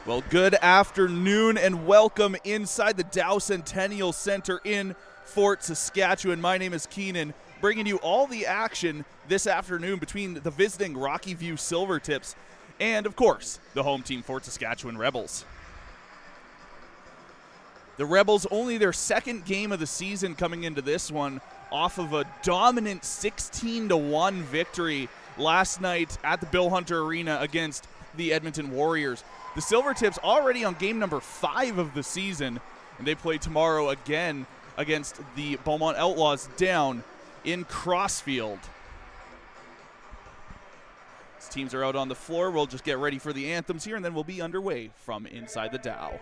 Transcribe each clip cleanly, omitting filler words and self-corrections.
Well, good afternoon and welcome inside the Dow Centennial Center in Fort Saskatchewan. My name is Keenan, bringing you all the action this afternoon between the visiting Rockyview Silvertips and, of course, the home team Fort Saskatchewan Rebels. The Rebels only their second game of the season coming into this one off of a dominant 16-1 victory last night at the Bill Hunter Arena against the Edmonton Warriors. The Silvertips already on game number 5 of the season, and they play tomorrow again against the Beaumont Outlaws down in Crossfield. As teams are out on the floor, we'll just get ready for the anthems here, and then we'll be underway from inside the Dow.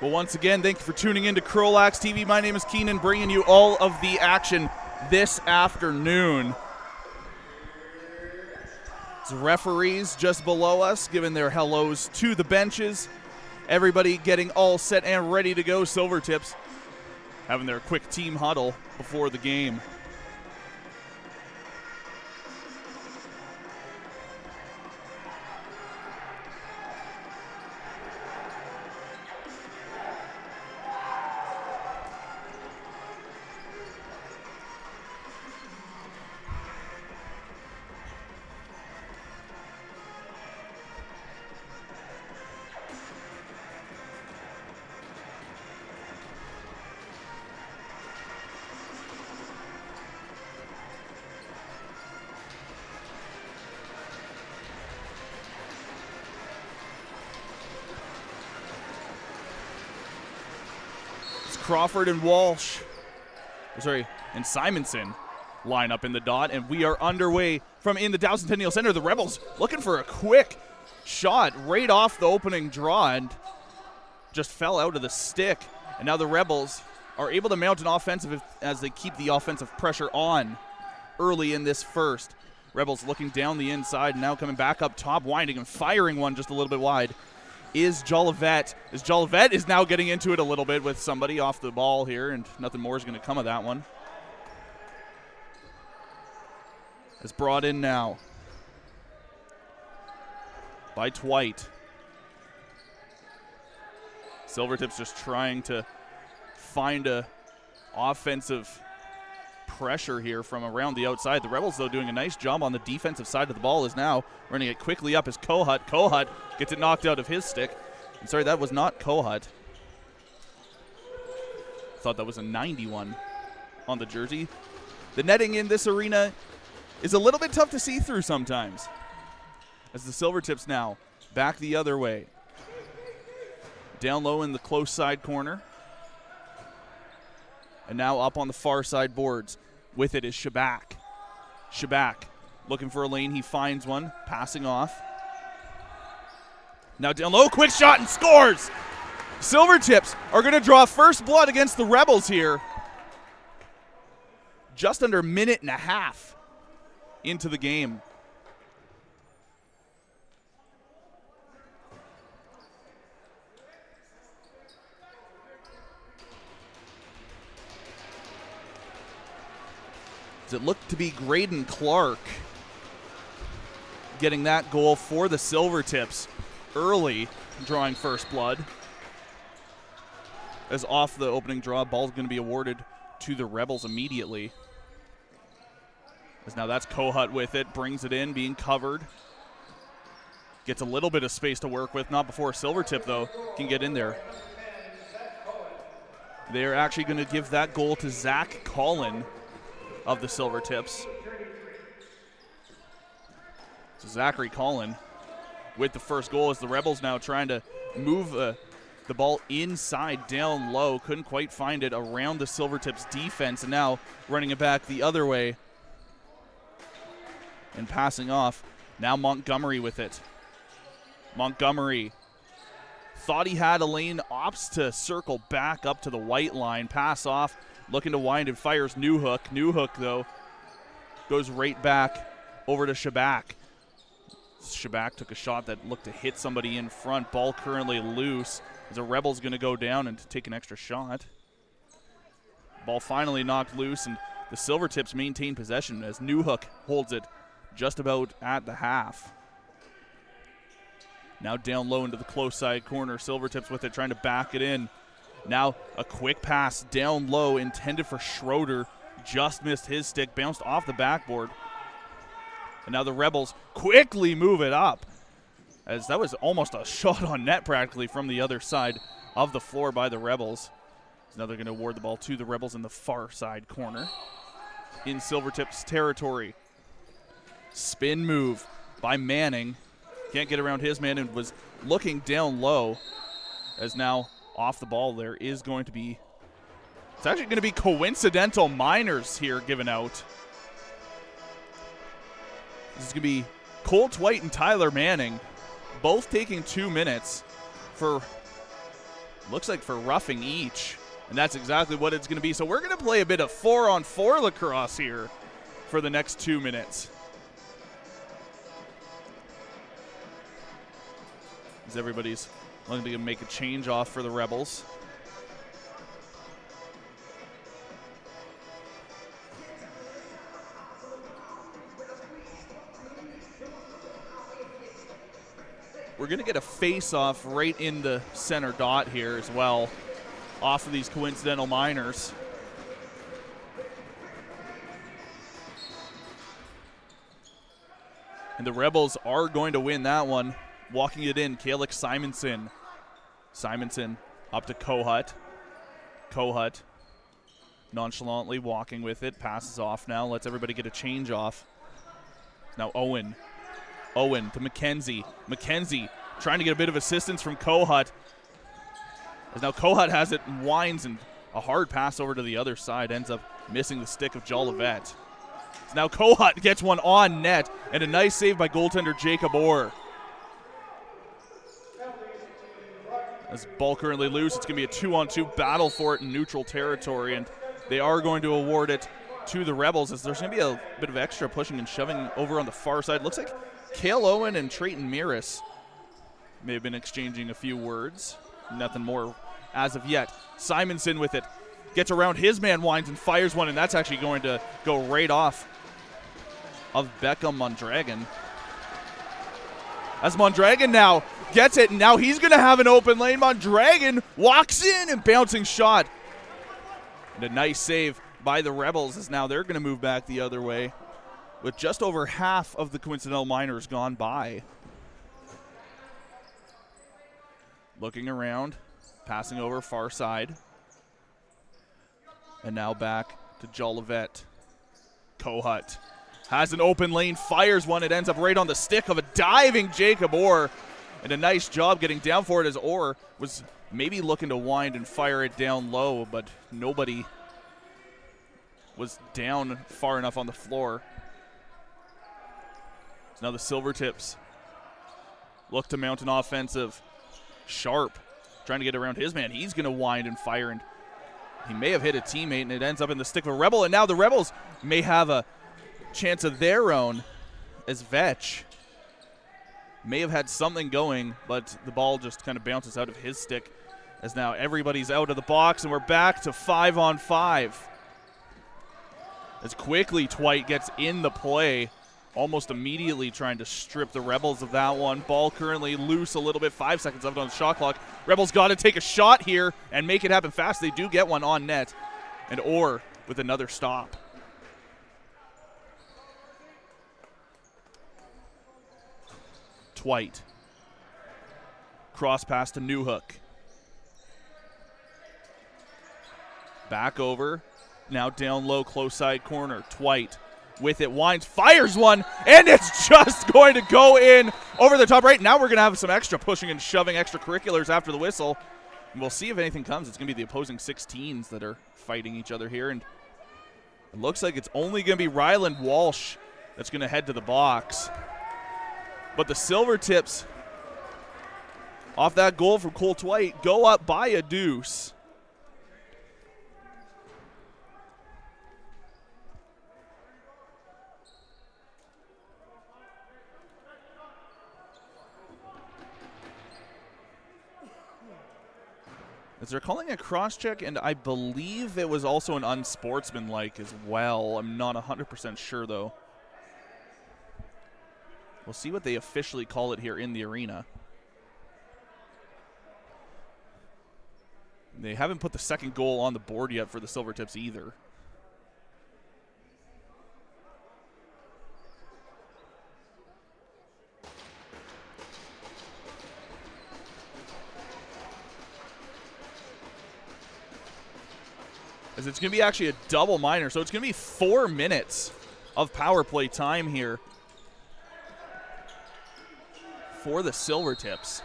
Well, once again, thank you for tuning in to CROW LAX TV. My name is Keenan, bringing you all of the action this afternoon. The referees just below us giving their hellos to the benches. Everybody getting all set and ready to go. Silvertips having their quick team huddle before the game. Crawford and and Simonson line up in the dot, and we are underway from in the Dow Centennial Center. The Rebels looking for a quick shot right off the opening draw and just fell out of the stick. And now the Rebels are able to mount an offensive as they keep the offensive pressure on early in this first. Rebels looking down the inside and now coming back up top, winding and firing one just a little bit wide. Is Jolivet. Jolivet is now getting into it a little bit with somebody off the ball here, and nothing more is going to come of that one. It's brought in now by Twite. Silvertips just trying to find a offensive pressure here from around the outside. The Rebels, though, doing a nice job on the defensive side of the ball, is now running it quickly up as Kohut. Kohut gets it knocked out of his stick. I'm sorry, that was not Kohut. Thought that was a 91 on the jersey. The netting in this arena is a little bit tough to see through sometimes, as the Silvertips now back the other way. Down low in the close side corner. And now up on the far side boards. With it is Shabak. Shabak looking for a lane. He finds one. Passing off. Now down low. Quick shot and scores. Silvertips are going to draw first blood against the Rebels here. just under a minute and a half into the game. It looked to be Graydon Clark getting that goal for the Silvertips early, drawing first blood. As off the opening draw, ball's going to be awarded to the Rebels immediately. As now that's Kohut with it, brings it in, being covered. Gets a little bit of space to work with, not before Silvertip though can get in there. They're actually going to give that goal to Zach Collin of the Silvertips. So Zachary Collin with the first goal as the Rebels now trying to move the ball inside down low. Couldn't quite find it around the Silvertips defense, and now running it back the other way and passing off. Now Montgomery with it. Montgomery thought he had a lane, opts to circle back up to the white line, pass off, looking to wind and fires Newhook. Newhook, though, goes right back over to Shabak. Shabak took a shot that looked to hit somebody in front. Ball currently loose as the Rebels going to go down and take an extra shot. Ball finally knocked loose, and the Silvertips maintain possession as Newhook holds it just about at the half. Now down low into the close side corner. Silvertips with it, trying to back it in. Now a quick pass down low intended for Schroeder. Just missed his stick, bounced off the backboard. And now the Rebels quickly move it up, as that was almost a shot on net practically from the other side of the floor by the Rebels. So now they're going to award the ball to the Rebels in the far side corner in Silvertips territory. Spin move by Manning. Can't get around his man and was looking down low, as now off the ball there is going to be, it's actually going to be coincidental minors here given out. This is going to be Colt White and Tyler Manning, both taking 2 minutes for, looks like for roughing each. And that's exactly what it's going to be. So we're going to play a bit of 4-on-4 lacrosse here for the next 2 minutes. As everybody's looking to make a change off for the Rebels. We're going to get a face-off right in the center dot here as well, off of these coincidental minors. And the Rebels are going to win that one. Walking it in, Kalix Simonson. Simonson up to Kohut. Kohut nonchalantly walking with it, passes off now, lets everybody get a change off. Now Owen. Owen to McKenzie. McKenzie trying to get a bit of assistance from Kohut. As now Kohut has it and winds, and a hard pass over to the other side ends up missing the stick of Jolivet. So now Kohut gets one on net, and a nice save by goaltender Jacob Orr. As ball currently loose, it's going to be a 2-on-2 battle for it in neutral territory, and they are going to award it to the Rebels, as there's going to be a bit of extra pushing and shoving over on the far side. Looks like Cale Owen and Trayton Miras may have been exchanging a few words. Nothing more as of yet. Simonson with it. Gets around his man, winds and fires one, and that's actually going to go right off of Beckham Mondragon. As Mondragon now gets it, and now he's going to have an open lane. Mondragon walks in, and bouncing shot. And a nice save by the Rebels, as now they're going to move back the other way with just over half of the coincidental minors gone by. Looking around, passing over far side. And now back to Jolivet. Kohut has an open lane, fires one. It ends up right on the stick of a diving Jacob Orr. And a nice job getting down for it, as Orr was maybe looking to wind and fire it down low, but nobody was down far enough on the floor. So now the Silvertips look to mount an offensive. Sharp trying to get around his man. He's going to wind and fire, and He may have hit a teammate, and it ends up in the stick of a Rebel, and now the Rebels may have a chance of their own as Vetch may have had something going, but the ball just kind of bounces out of his stick as now everybody's out of the box, and we're back to 5-on-5. As quickly Twite gets in the play, almost immediately trying to strip the Rebels of that one. Ball currently loose a little bit, 5 seconds left on the shot clock. Rebels got to take a shot here and make it happen fast. They do get one on net, and Orr with another stop. Twite. Cross pass to Newhook. Back over. Now down low, close side corner. Twite with it, winds, fires one, and it's just going to go in over the top right. Now we're going to have some extra pushing and shoving extracurriculars after the whistle. And we'll see if anything comes. It's going to be the opposing 16s that are fighting each other here. And it looks like it's only going to be Ryland Walsh that's going to head to the box. But the Silvertips, off that goal from Cole Twite, go up by a deuce. As they're calling a cross-check, and I believe it was also an unsportsmanlike as well. I'm not 100% sure, though. We'll see what they officially call it here in the arena. They haven't put the second goal on the board yet for the Silvertips either. As it's going to be actually a double minor, so it's going to be 4 minutes of power play time here for the Silvertips.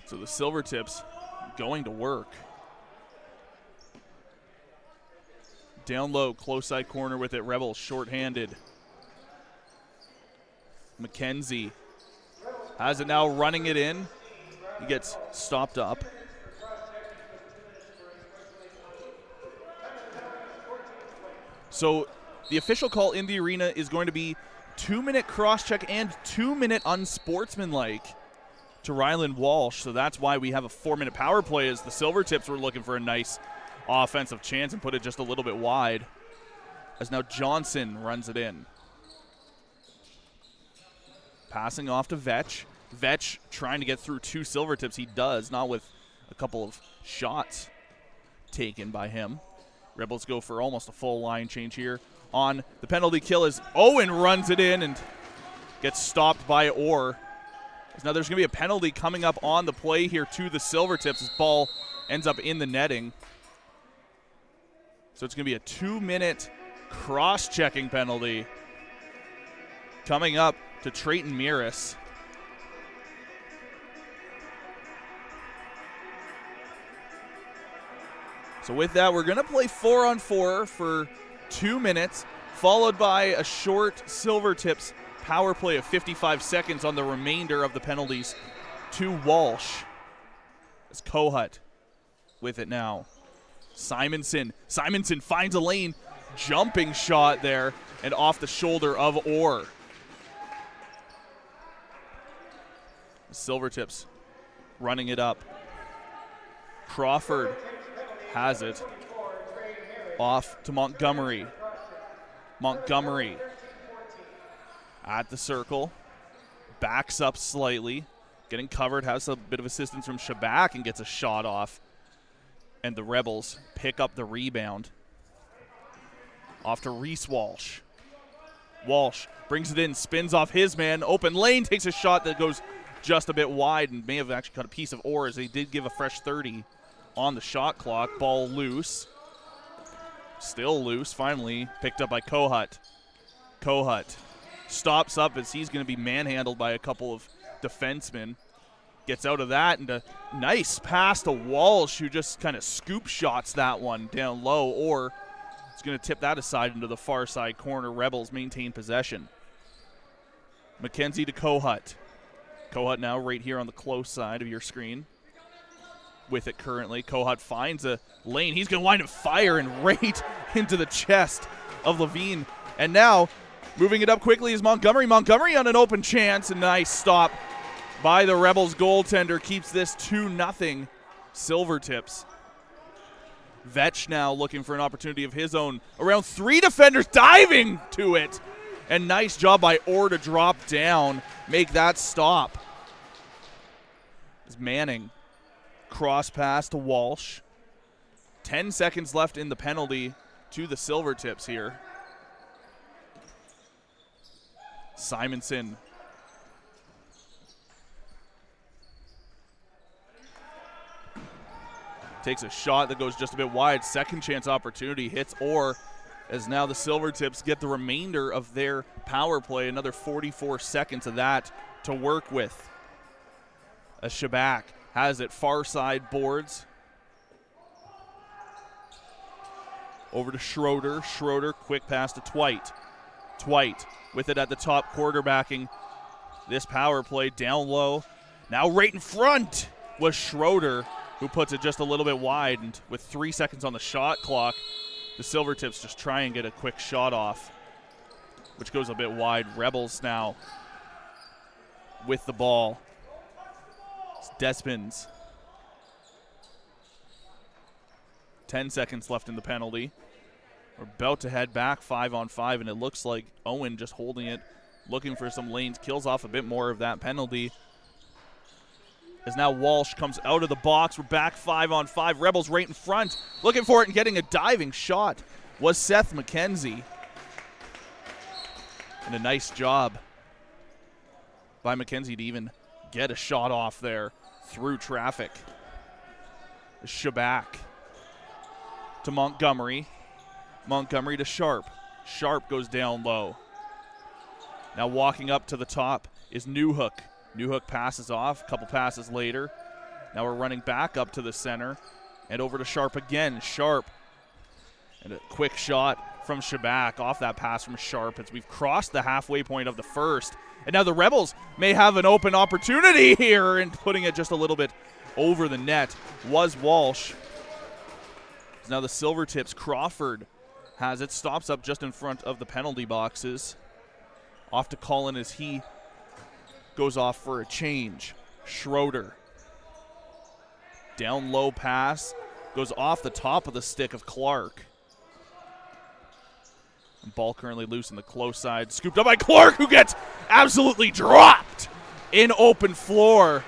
So the Silvertips going to work. Down low, close side corner with it. Rebels shorthanded. McKenzie has it now, running it in. He gets stopped up. So the official call in the arena is going to be 2-minute cross-check and 2-minute unsportsmanlike to Ryland Walsh. So that's why we have a 4-minute power play, as the Silvertips were looking for a nice offensive chance and put it just a little bit wide, as now Johnson runs it in. Passing off to Vetch. Vetch trying to get through 2 Silvertips. He does, not with a couple of shots taken by him. Rebels go for almost a full line change here on the penalty kill as Owen runs it in and gets stopped by Orr. Now there's going to be a penalty coming up on the play here to the Silvertips as ball ends up in the netting. So it's going to be a 2-minute cross-checking penalty coming up to Trayton Mearis. So with that, we're going to play 4-on-4 for 2 minutes, followed by a short Silvertips power play of 55 seconds on the remainder of the penalties to Walsh. As Kohut with it now. Simonson finds a lane, jumping shot there, and off the shoulder of Orr. Silvertips running it up. Crawford has it. Off to Montgomery. Montgomery at the circle. Backs up slightly. Getting covered, has a bit of assistance from Shabak and gets a shot off. And the Rebels pick up the rebound. Off to Reese Walsh. Walsh brings it in, spins off his man. Open lane, takes a shot that goes just a bit wide and may have actually cut a piece of Orr, as they did give a fresh 30 on the shot clock. Ball loose. Still loose, finally picked up by Kohut. Kohut stops up as he's going to be manhandled by a couple of defensemen. Gets out of that, and a nice pass to Walsh, who just kind of scoop shots that one down low. Or It's going to tip that aside into the far side corner. Rebels maintain possession. McKenzie to Kohut. Kohut now right here on the close side of your screen. With it currently. Kohut finds a lane. He's going to wind up firing right into the chest of Levine. And now, moving it up quickly is Montgomery. Montgomery on an open chance. A nice stop by the Rebels goaltender. Keeps this 2-0 Silvertips. Vetch now looking for an opportunity of his own. Around 3 defenders diving to it. And nice job by Orr to drop down. Make that stop. As Manning. Cross pass to Walsh. 10 seconds left in the penalty to the Silvertips here. Simonson. Takes a shot that goes just a bit wide. Second chance opportunity hits Orr, as now the Silvertips get the remainder of their power play. Another 44 seconds of that to work with. As Shabak has it far side boards. Over to Schroeder. Schroeder, quick pass to Twite. Twite with it at the top, quarterbacking this power play down low. Now right in front was Schroeder, who puts it just a little bit wide. And with 3 seconds on the shot clock, the Silvertips just try and get a quick shot off, which goes a bit wide. Rebels now with the ball. It's Despins. 10 seconds left in the penalty. We're about to head back 5-on-5, and it looks like Owen just holding it, looking for some lanes, kills off a bit more of that penalty. As now Walsh comes out of the box. We're back 5-on-5. Rebels right in front. Looking for it and getting a diving shot was Seth McKenzie. And a nice job by McKenzie to even get a shot off there through traffic. Shabak to Montgomery. Montgomery to Sharp. Sharp goes down low. Now walking up to the top is Newhook. Newhook passes off, a couple passes later. Now we're running back up to the center and over to Sharp again. Sharp. And a quick shot from Shabak off that pass from Sharp as we've crossed the halfway point of the first. And now the Rebels may have an open opportunity here, and putting it just a little bit over the net was Walsh. Now the Silvertips, Crawford has it, stops up just in front of the penalty boxes. Off to Cullen as he goes off for a change. Schroeder. Down low pass. Goes off the top of the stick of Clark. And ball currently loose in the close side. Scooped up by Clark, who gets absolutely dropped in open floor.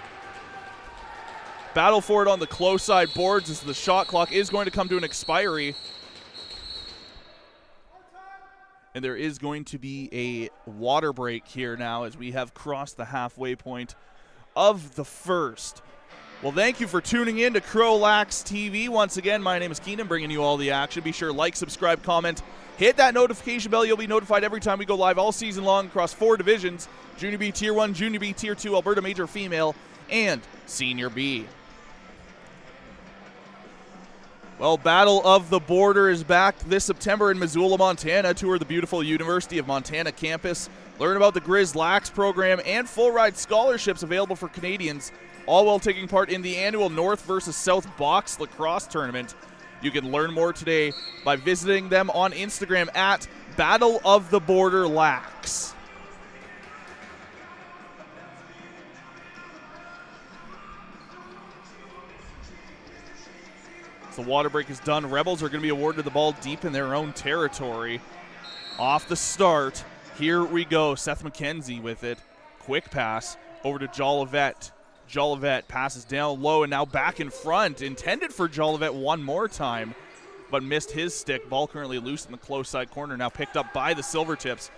Battle for it on the close side boards as the shot clock is going to come to an expiry. And there is going to be a water break here now as we have crossed the halfway point of the first. Well, thank you for tuning in to CROW LAX TV. Once again, my name is Keenan, bringing you all the action. Be sure to like, subscribe, comment, hit that notification bell. You'll be notified every time we go live all season long across 4 divisions: Junior B Tier 1, Junior B Tier 2, Alberta Major Female, and Senior B. Well, Battle of the Border is back this September in Missoula, Montana. Tour the beautiful University of Montana campus. Learn about the Grizz Lax program and full-ride scholarships available for Canadians, all while taking part in the annual North versus South Box Lacrosse Tournament. You can learn more today by visiting them on Instagram at Battle of the Border Lax. The water break is done. Rebels are going to be awarded the ball deep in their own territory. Off the start, here we go. Seth McKenzie with it. Quick pass over to Jolivet. Jolivet passes down low and now back in front. Intended for Jolivet one more time, but missed his stick. Ball currently loose in the close side corner. Now picked up by the Silvertips.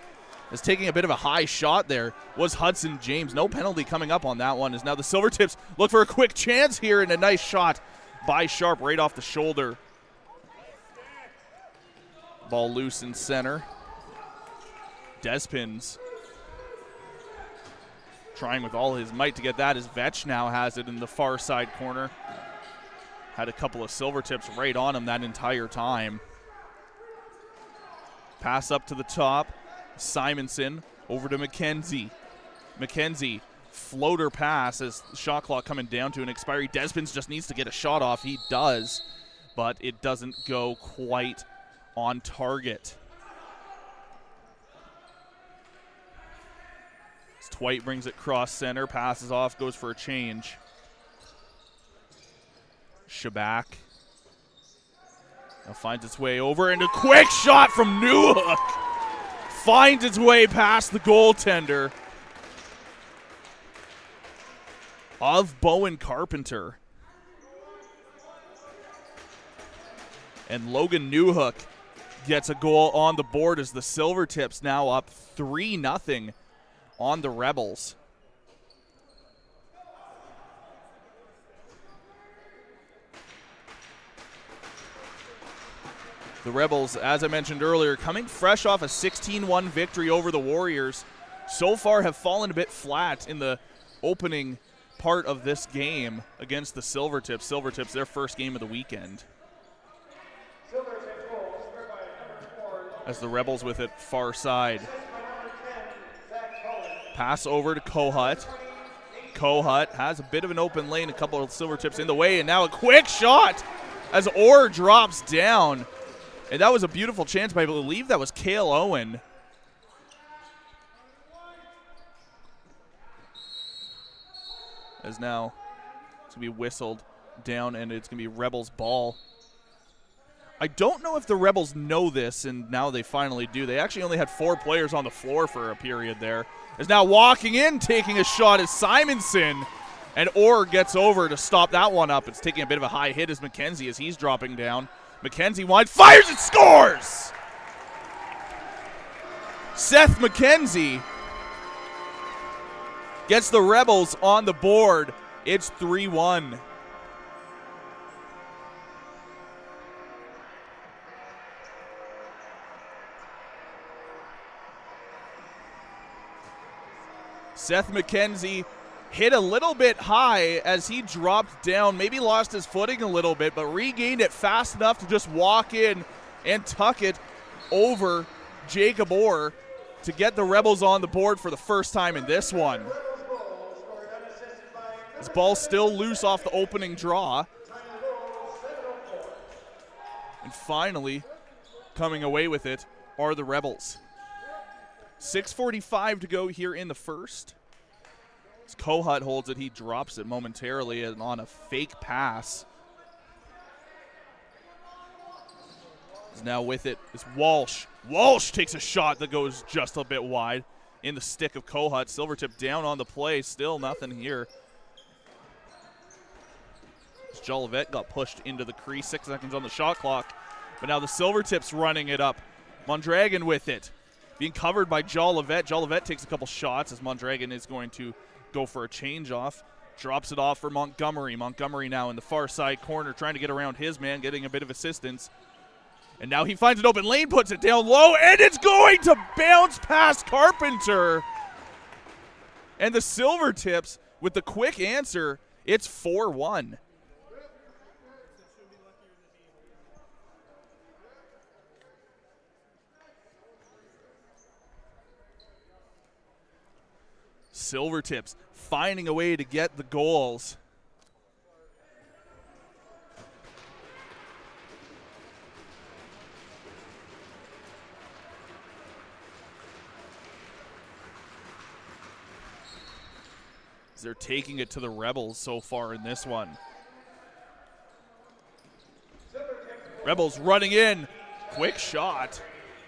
Is taking a bit of a high shot there was Hudson James. No penalty coming up on that one, as now the Silvertips look for a quick chance here, and a nice shot by Sharp right off the shoulder. Ball loose in center. Despins trying with all his might to get that, as Vetch now has it in the far side corner. Had a couple of Silvertips right on him that entire time. Pass up to the top. Simonson over to McKenzie. McKenzie, floater pass as shot clock coming down to an expiry. Despins just needs to get a shot off. He does, but it doesn't go quite on target. As Twite brings it cross center, passes off, goes for a change. Shabak now finds its way over, and a quick shot from Newhook finds its way past the goaltender of Bowen Carpenter. And Logan Newhook gets a goal on the board as the Silvertips now up 3-0 on the Rebels. The Rebels, as I mentioned earlier, coming fresh off a 16-1 victory over the Warriors, so far have fallen a bit flat in the opening part of this game against the Silvertips. Silvertips, their first game of the weekend. As the Rebels with it far side. Pass over to Kohut. Kohut has a bit of an open lane, a couple of Silvertips in the way, and now a quick shot as Orr drops down. And that was a beautiful chance, but I believe that was Cale Owen. As now it's going to be whistled down, and it's going to be Rebels ball. I don't know if the Rebels know this, and now they finally do. They actually only had 4 players on the floor for a period there. Is now walking in, taking a shot as Simonson, and Orr gets over to stop that one up. It's taking a bit of a high hit as McKenzie as he's dropping down. McKenzie wide, fires and scores! Seth McKenzie gets the Rebels on the board. It's 3-1. Seth McKenzie hit a little bit high as he dropped down, maybe lost his footing a little bit, but regained it fast enough to just walk in and tuck it over Jacob Orr to get the Rebels on the board for the first time in this one. This ball's still loose off the opening draw. And finally, coming away with it are the Rebels. 6:45 to go here in the first. As Kohut holds it, he drops it momentarily and on a fake pass. Is now with it is Walsh. Walsh takes a shot that goes just a bit wide in the stick of Kohut. Silvertip down on the play, still nothing here. As Jolivet got pushed into the crease, 6 seconds on the shot clock. But now the Silvertips running it up. Mondragon with it. Being covered by Jolivet. Jolivet takes a couple shots as Mondragon is going to go for a change off. Drops it off for Montgomery. Montgomery now in the far side corner trying to get around his man, getting a bit of assistance. And now he finds an open lane, puts it down low, and it's going to bounce past Carpenter. And the Silvertips with the quick answer, it's 4-1. Silvertips finding a way to get the goals. They're taking it to the Rebels so far in this one. Rebels running in. Quick shot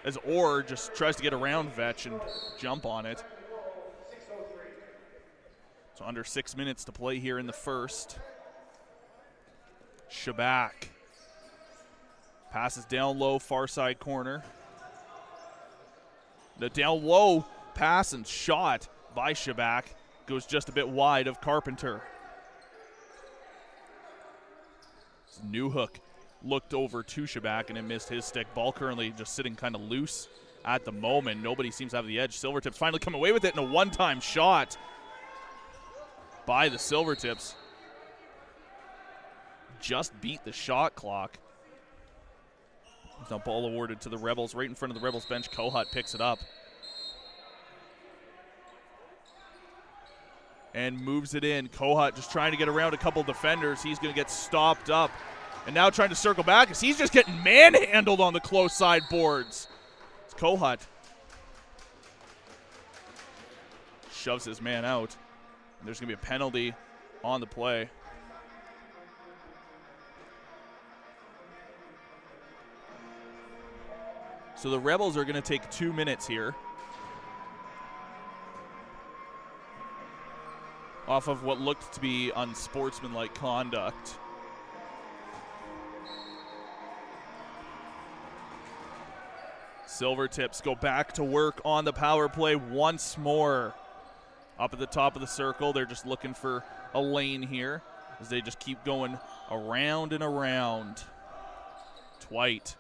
as Orr just tries to get around Vetch and jump on it. So under 6 minutes to play here in the first. Shabak passes down low, far side corner. The down low pass and shot by Shabak goes just a bit wide of Carpenter. Newhook looked over to Shabak and it missed his stick. Ball currently just sitting kind of loose at the moment. Nobody seems to have the edge. Silvertips finally come away with it in a one-time shot by the Silvertips. Just beat the shot clock. There's now ball awarded to the Rebels right in front of the Rebels bench. Kohut picks it up and moves it in. Kohut just trying to get around a couple defenders. He's going to get stopped up and now trying to circle back as he's just getting manhandled on the close side boards. It's Kohut. Shoves his man out. And there's going to be a penalty on the play. So the Rebels are going to take 2 minutes here off of what looked to be unsportsmanlike conduct. Silvertips go back to work on the power play once more. Up at the top of the circle, they're just looking for a lane here as they just keep going around and around. Twite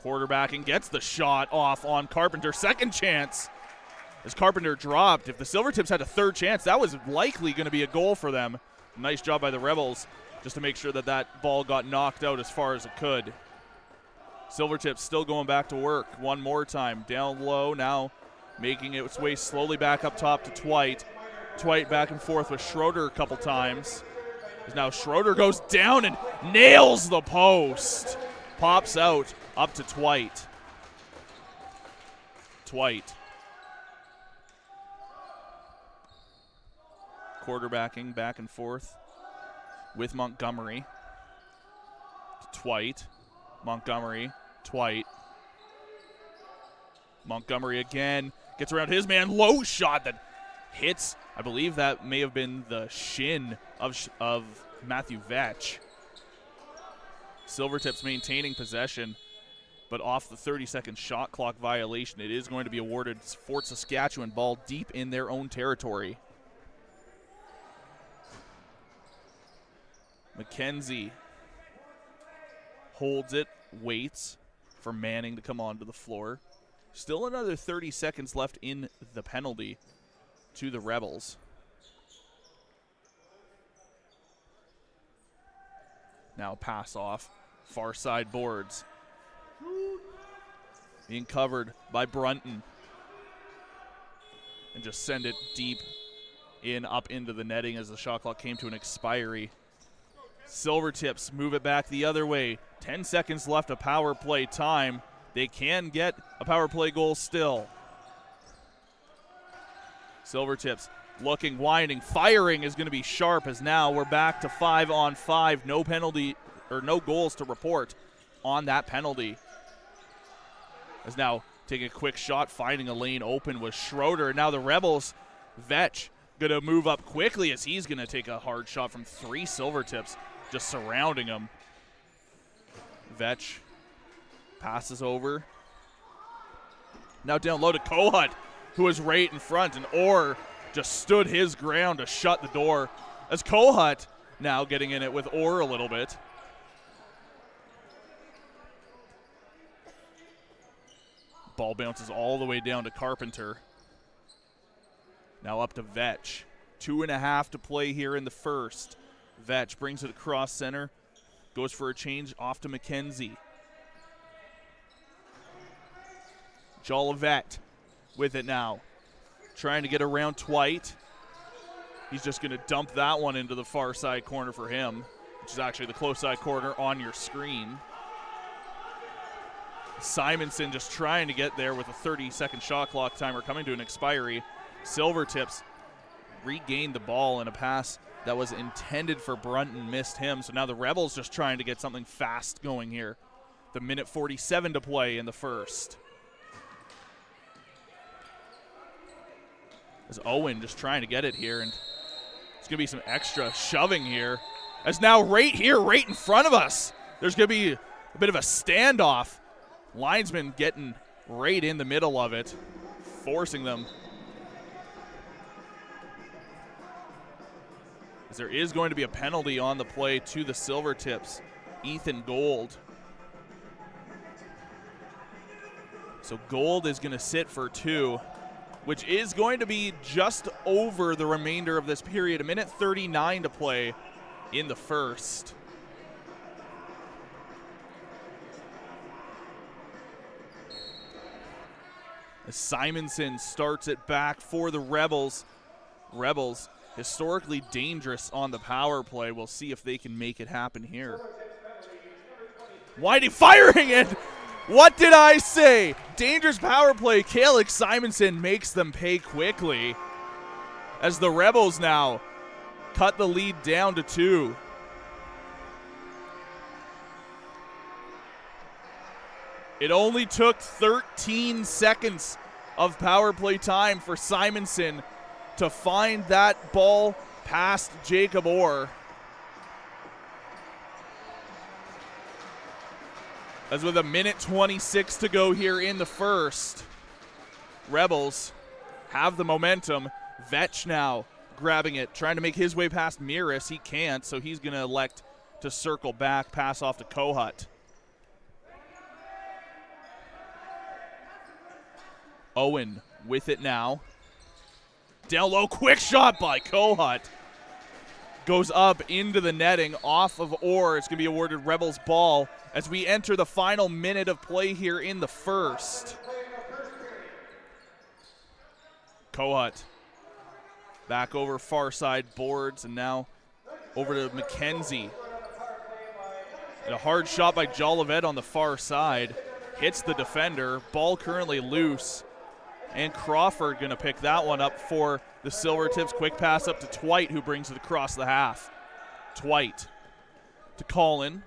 quarterbacking, gets the shot off on Carpenter. Second chance as Carpenter dropped. If the Silvertips had a third chance, that was likely going to be a goal for them. Nice job by the Rebels just to make sure that that ball got knocked out as far as it could. Silvertips still going back to work one more time. Down low now, making its way slowly back up top to Twite. Twite back and forth with Schroeder a couple times. As now Schroeder goes down and nails the post. Pops out up to Twite. Twite. Quarterbacking back and forth with Montgomery. Twite. Montgomery. Twite. Montgomery again. Gets around his man. Low shot that hits. I believe that may have been the shin of Matthew Vetch. Silvertips maintaining possession, but off the 30-second shot clock violation, it is going to be awarded Fort Saskatchewan, ball deep in their own territory. McKenzie holds it, waits for Manning to come onto the floor. Still another 30 seconds left in the penalty to the Rebels. Now pass off, far side boards. Being covered by Brunton. And just send it deep in, up into the netting as the shot clock came to an expiry. Silvertips move it back the other way. 10 seconds left of power play time. They can get a power play goal still. Silvertips looking, winding, firing is going to be sharp as now we're back to 5-on-5. No penalty or no goals to report on that penalty. As now taking a quick shot, finding a lane open with Schroeder. Now the Rebels, Vetch, going to move up quickly as he's going to take a hard shot from 3 Silvertips just surrounding him. Vetch passes over. Now down low to Kohut, who was right in front, and Orr just stood his ground to shut the door. As Kohut now getting in it with Orr a little bit. Ball bounces all the way down to Carpenter. Now up to Vetch. 2.5 to play here in the first. Vetch brings it across center. Goes for a change off to McKenzie. Jolivet with it now. Trying to get around Twite. He's just going to dump that one into the far side corner for him, which is actually the close side corner on your screen. Simonson just trying to get there with a 30-second shot clock timer coming to an expiry. Silvertips regained the ball in a pass that was intended for Brunton, missed him. So now the Rebels just trying to get something fast going here. The minute 47 to play in the first. As Owen just trying to get it here, and it's going to be some extra shoving here. As now right here, right in front of us, there's going to be a bit of a standoff. Linesman getting right in the middle of it, forcing them. As there is going to be a penalty on the play to the Silvertips. Ethan Gold. So Gold is going to sit for 2, which is going to be just over the remainder of this period. A minute 39 to play in the first. As Simonson starts it back for the Rebels. Rebels historically dangerous on the power play. We'll see if they can make it happen here. Whitey firing it! What did I say? Dangerous power play. Calix Simonson makes them pay quickly as the Rebels now cut the lead down to 2. It only took 13 seconds of power play time for Simonson to find that ball past Jacob Orr. As with 1:26 to go here in the first, Rebels have the momentum. Vetch now grabbing it, trying to make his way past Miras. He can't, so he's going to elect to circle back, pass off to Kohut. Owen with it now. Down low, quick shot by Kohut. Goes up into the netting, off of Orr. It's going to be awarded Rebels ball as we enter the final minute of play here in the first. Kohut back over far side boards, and now over to McKenzie. And a hard shot by Jolivet on the far side. Hits the defender. Ball currently loose. And Crawford going to pick that one up for the Silvertips. Quick pass up to Twite, who brings it across the half. Twite to Cullen.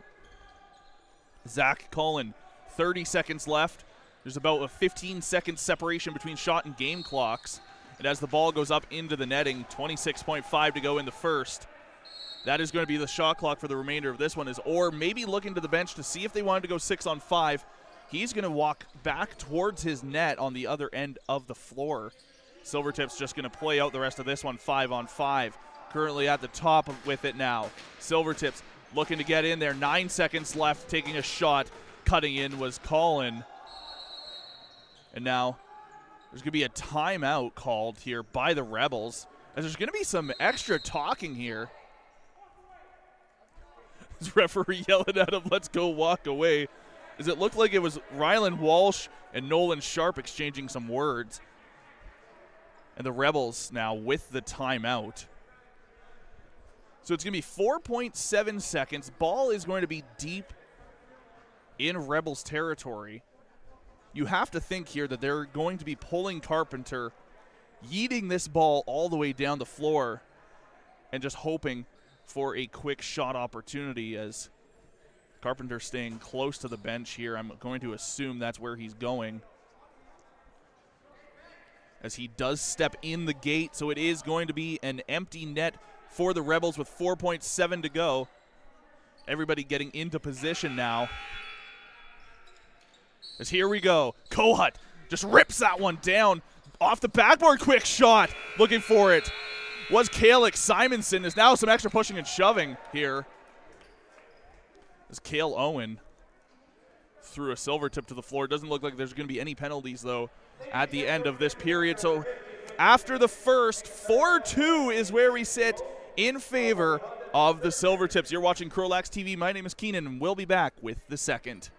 Zach Cullen, 30 seconds left. There's about a 15-second separation between shot and game clocks. And as the ball goes up into the netting, 26.5 to go in the first. That is going to be the shot clock for the remainder of this one. Is Orr maybe looking to the bench to see if they wanted to go 6-on-5. He's going to walk back towards his net on the other end of the floor. Silvertips just going to play out the rest of this one 5-on-5. Currently at the top with it now. Silvertips looking to get in there. 9 seconds left, taking a shot. Cutting in was Colin. And now there's going to be a timeout called here by the Rebels. As there's going to be some extra talking here. This referee yelling at him, let's go walk away. As it looked like it was Rylan Walsh and Nolan Sharp exchanging some words. And the Rebels now with the timeout. So it's going to be 4.7 seconds. Ball is going to be deep in Rebels territory. You have to think here that they're going to be pulling Carpenter, yeeting this ball all the way down the floor, and just hoping for a quick shot opportunity as Carpenter staying close to the bench here. I'm going to assume that's where he's going, as he does step in the gate, so it is going to be an empty net for the Rebels with 4.7 to go. Everybody getting into position now. As here we go. Kohut just rips that one down. Off the backboard, quick shot. Looking for it was Calix Simonson. There's now some extra pushing and shoving here. As Cale Owen threw a Silvertip to the floor. Doesn't look like there's going to be any penalties, though, at the end of this period. So after the first, 4-2 is where we sit in favor of the Silvertips. You're watching CROW LAX TV. My name is Keenan, and we'll be back with the second.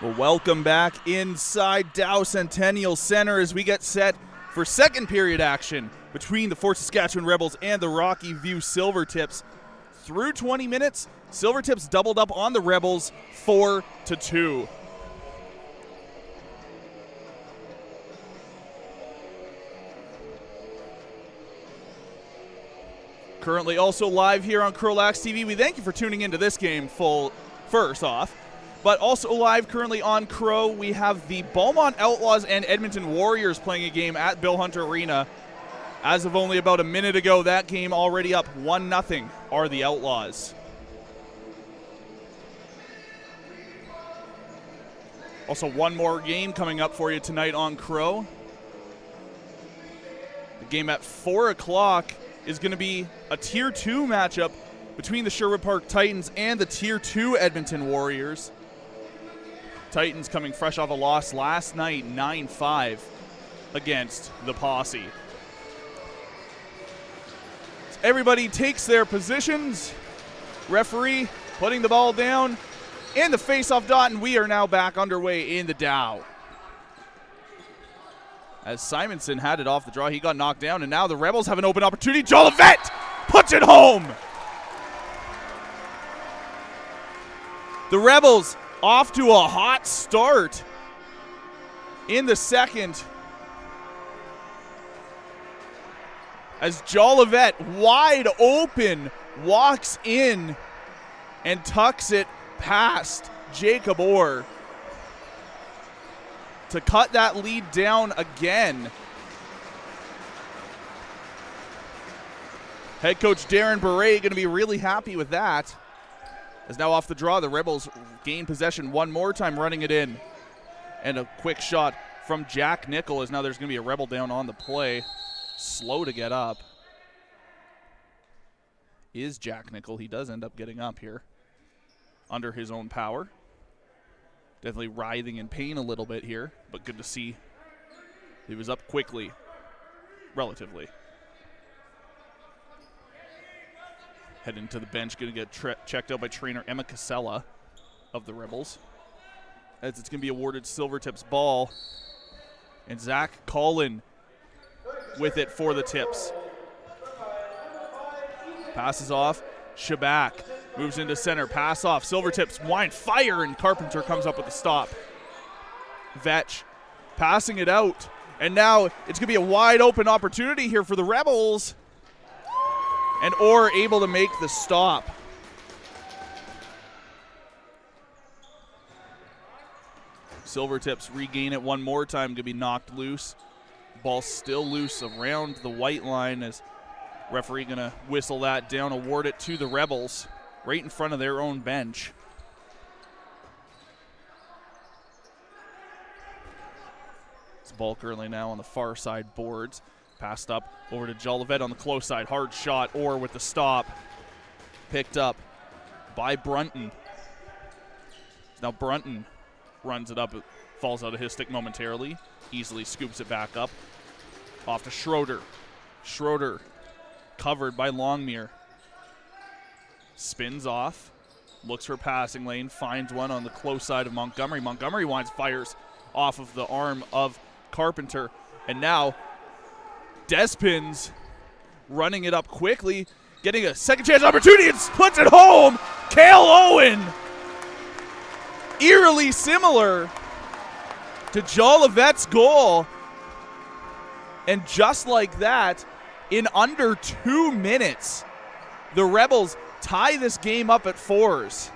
Well, welcome back inside Dow Centennial Center as we get set for second period action between the Fort Saskatchewan Rebels and the Rockyview Silvertips. Through 20 minutes, Silvertips doubled up on the Rebels 4-2. Currently also live here on CROW LAX TV. We thank you for tuning into this game first off. But also live currently on CROW, we have the Beaumont Outlaws and Edmonton Warriors playing a game at Bill Hunter Arena. As of only about a minute ago, that game already up 1-0 are the Outlaws. Also one more game coming up for you tonight on CROW. The game at 4 o'clock is going to be a Tier 2 matchup between the Sherwood Park Titans and the Tier 2 Edmonton Warriors. Titans coming fresh off a loss last night, 9-5 against the Posse. So everybody takes their positions. Referee putting the ball down in the face-off dot, and we are now back underway in the Dow. As Simonson had it off the draw, he got knocked down, and now the Rebels have an open opportunity. Jolivet puts it home! The Rebels off to a hot start in the second as Jolivet, wide open, walks in and tucks it past Jacob Orr to cut that lead down again. Head coach Darren Beret going to be really happy with that. As now off the draw, the Rebels gain possession one more time, running it in. And a quick shot from Jack Nickel, as now there's going to be a Rebel down on the play. Slow to get up is Jack Nickel. He does end up getting up here under his own power. Definitely writhing in pain a little bit here, but good to see he was up quickly, relatively. Heading to the bench, going to get checked out by trainer Emma Casella of the Rebels. As it's going to be awarded Silvertips ball. And Zach Collin with it for the Tips. Passes off. Shabak moves into center. Pass off. Silvertips wind fire, and Carpenter comes up with the stop. Vetch passing it out. And now it's going to be a wide open opportunity here for the Rebels. And Orr able to make the stop. Silvertips regain it one more time, going to be knocked loose. Ball still loose around the white line as referee going to whistle that down, award it to the Rebels right in front of their own bench. This ball currently now on the far side boards. Passed up over to Jolivet on the close side. Hard shot, Orr with the stop. Picked up by Brunton. Now Brunton runs it up. It falls out of his stick momentarily. Easily scoops it back up. Off to Schroeder. Schroeder covered by Longmire. Spins off. Looks for passing lane. Finds one on the close side of Montgomery. Montgomery fires off of the arm of Carpenter. And now Despins running it up quickly, getting a second chance opportunity and puts it home. Cale Owen, eerily similar to Jolivet's goal. And just like that, in under 2 minutes, the Rebels tie this game up at 4s.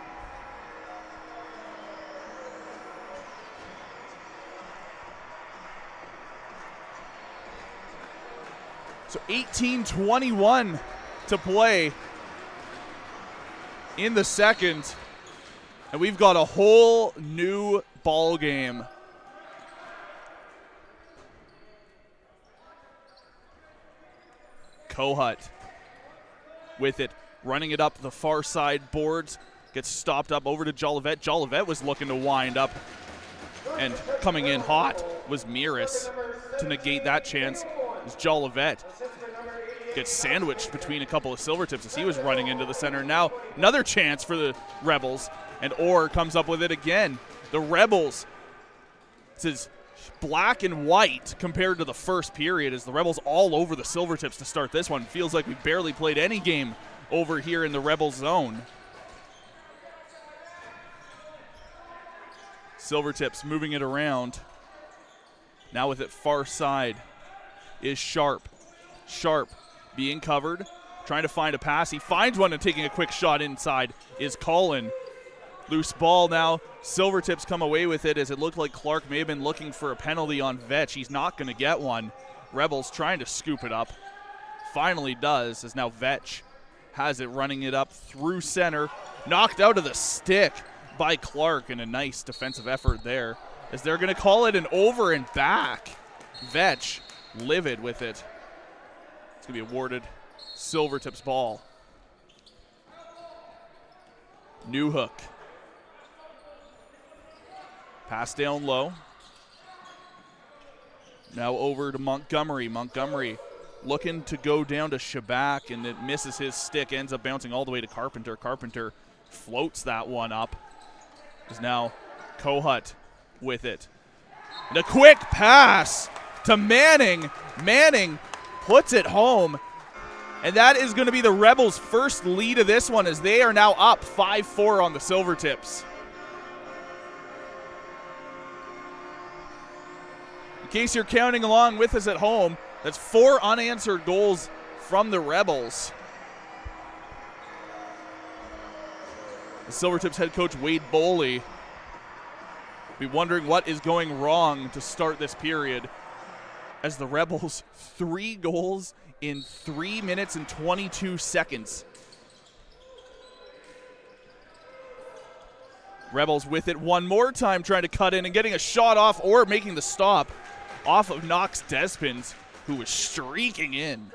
So 18:21 to play in the second. And we've got a whole new ball game. Kohut with it, running it up the far side boards. Gets stopped up over to Jolivet. Jolivet was looking to wind up. And coming in hot was Miras to negate that chance. As Jolivet gets sandwiched between a couple of Silvertips as he was running into the center. Now another chance for the Rebels, and Orr comes up with it again. The Rebels, this is black and white compared to the first period, as the Rebels all over the Silvertips to start this one. Feels like we barely played any game over here in the Rebels zone. Silvertips moving it around. Now with it far side is Sharp. Sharp being covered, trying to find a pass. He finds one and taking a quick shot inside is Colin. Loose ball now. Silvertips come away with it, as it looked like Clark may have been looking for a penalty on Vetch. He's not going to get one. Rebels trying to scoop it up. Finally does, as now Vetch has it, running it up through center. Knocked out of the stick by Clark, and a nice defensive effort there, as they're going to call it an over and back. Vetch livid with it. It's going to be awarded Silvertips ball. Newhook. Pass down low. Now over to Montgomery. Montgomery looking to go down to Shabak, and it misses his stick, ends up bouncing all the way to Carpenter. Carpenter floats that one up. Is now Kohut with it. And a quick pass to Manning. Manning puts it home. And that is going to be the Rebels' first lead of this one, as they are now up 5-4 on the Silvertips. In case you're counting along with us at home, that's 4 unanswered goals from the Rebels. The Silvertips head coach Wade Boley be wondering what is going wrong to start this period, as the Rebels 3 goals in 3 minutes and 22 seconds. Rebels with it one more time, trying to cut in and getting a shot off, or making the stop off of Knox Despins, who was streaking in.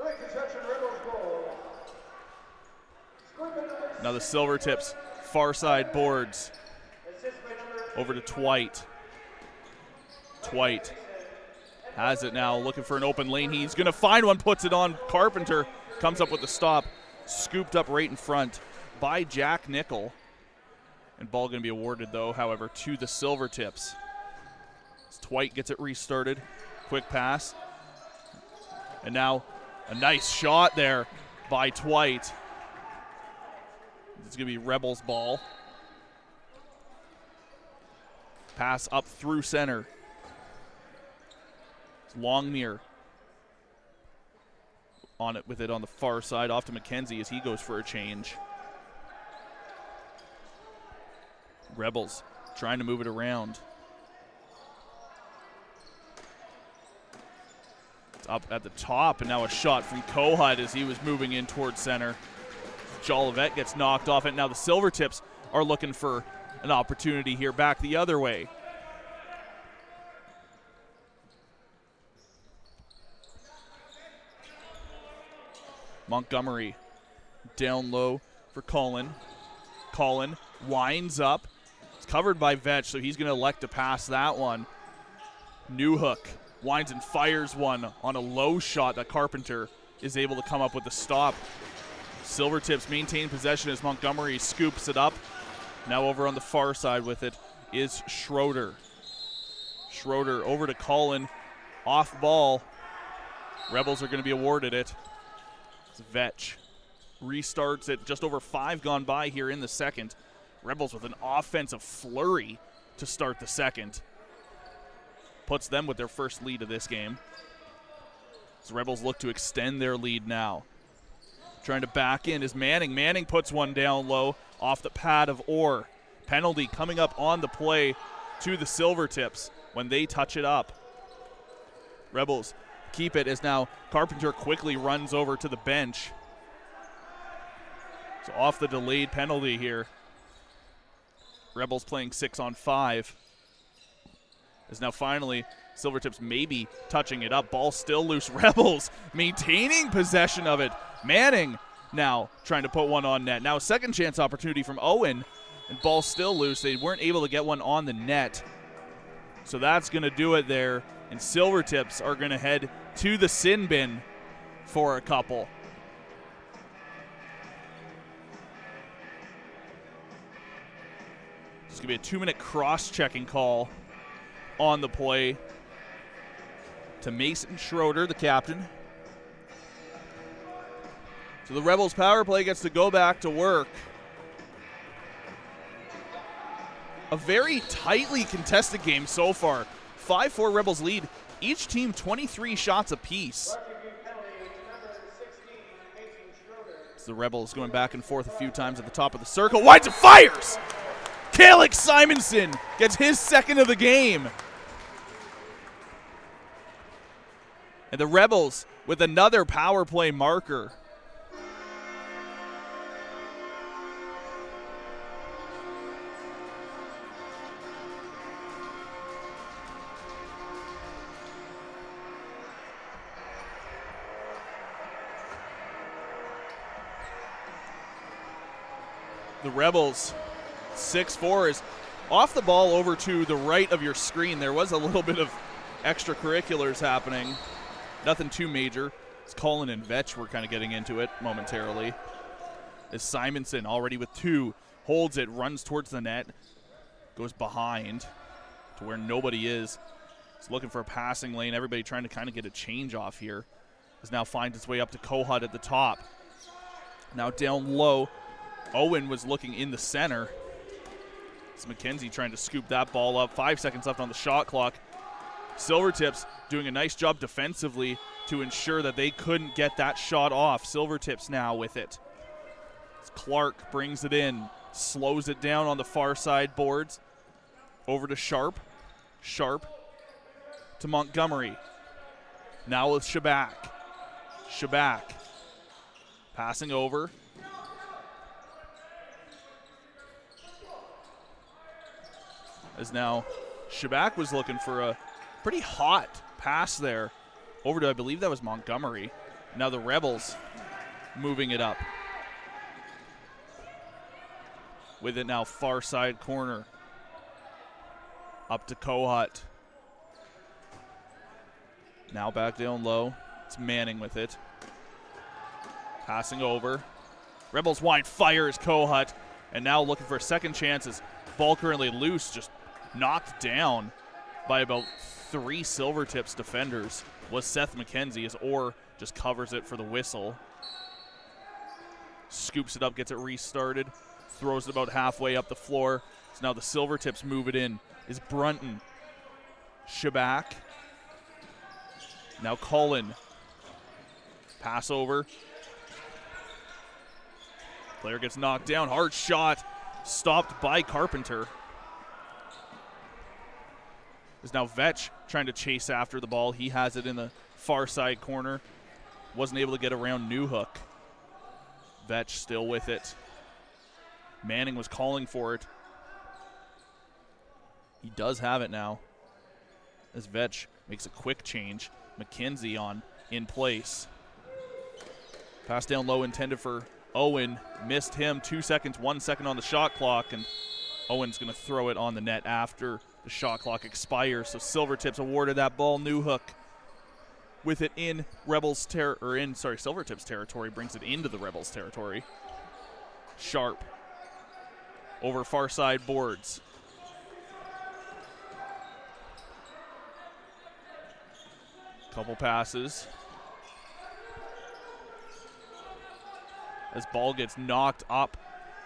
Now the Silvertips far side boards over to Twite. Twite has it now, looking for an open lane. He's going to find one, puts it on Carpenter, comes up with the stop, scooped up right in front by Jack Nickel. And ball going to be awarded, though, however, to the Silvertips. As Twite gets it restarted. Quick pass. And now a nice shot there by Twite. It's going to be Rebels ball. Pass up through center. It's Longmire on it with it on the far side, off to McKenzie as he goes for a change. Rebels trying to move it around. It's up at the top, and now a shot from Kohut as he was moving in towards center. Jolivet gets knocked off it. Now the Silvertips are looking for an opportunity here back the other way. Montgomery down low for Colin. Colin winds up. It's covered by Vetch, so he's going to elect to pass that one. Newhook winds and fires one on a low shot that Carpenter is able to come up with the stop. Silvertips maintain possession as Montgomery scoops it up. Now over on the far side with it is Schroeder. Schroeder over to Colin. Off ball. Rebels are going to be awarded it. It's Vetch. Restarts it, just over 5 gone by here in the second. Rebels with an offensive flurry to start the second. Puts them with their first lead of this game. So Rebels look to extend their lead now. Trying to back in is Manning. Manning puts one down low off the pad of Orr. Penalty coming up on the play to the Silvertips when they touch it up. Rebels keep it as now Carpenter quickly runs over to the bench. So off the delayed penalty here. Rebels playing 6-on-5. As now finally Silvertips maybe touching it up. Ball still loose. Rebels maintaining possession of it. Manning now trying to put one on net. Now a second chance opportunity from Owen, and ball still loose. They weren't able to get one on the net. So that's going to do it there. And Silvertips are going to head to the sin bin for a couple. It's going to be a 2-minute cross-checking call on the play to Mason Schroeder, the captain. So the Rebels power play gets to go back to work. A very tightly contested game so far. 5-4 Rebels lead. Each team 23 shots apiece. It's the Rebels going back and forth a few times at the top of the circle. Winds and fires! Kalix Simonson gets his second of the game. And the Rebels with another power play marker. The Rebels, 6-4, is off the ball over to the right of your screen. There was a little bit of extracurriculars happening. Nothing too major. It's Colin and Vetch were kind of getting into it momentarily. As Simonson, already with 2, holds it, runs towards the net, goes behind to where nobody is. He's looking for a passing lane. Everybody trying to kind of get a change off here. As now finds its way up to Kohut at the top. Now down low. Owen was looking in the center. It's McKenzie trying to scoop that ball up. 5 seconds left on the shot clock. Silvertips doing a nice job defensively to ensure that they couldn't get that shot off. Silvertips now with it. As Clark brings it in, slows it down on the far side boards. Over to Sharp. Sharp to Montgomery. Now with Shabak. Shabak passing over. As now Shabak was looking for a pretty hot pass there over to, I believe that was Montgomery. Now the Rebels moving it up. With it now far side corner. Up to Kohut. Now back down low. It's Manning with it. Passing over. Rebels wide fires Kohut. And now looking for second chances. Ball currently loose, just knocked down by about 3 Silvertips defenders was Seth McKenzie, as Orr just covers it for the whistle. Scoops it up, gets it restarted, throws it about halfway up the floor. So now the Silvertips move it in. Is Brunton. Shabak. Now Cullen. Pass over. Player gets knocked down. Hard shot. Stopped by Carpenter. Is now Vetch trying to chase after the ball. He has it in the far side corner. Wasn't able to get around Newhook. Vetch still with it. Manning was calling for it. He does have it now. As Vetch makes a quick change. McKenzie on in place. Pass down low intended for Owen. Missed him. 2 seconds, 1 second on the shot clock. And Owen's going to throw it on the net after the shot clock expires. So Silvertips awarded that ball. Newhook with it in Silvertips territory, brings it into the Rebels territory. Sharp over far side boards. Couple passes. As ball gets knocked up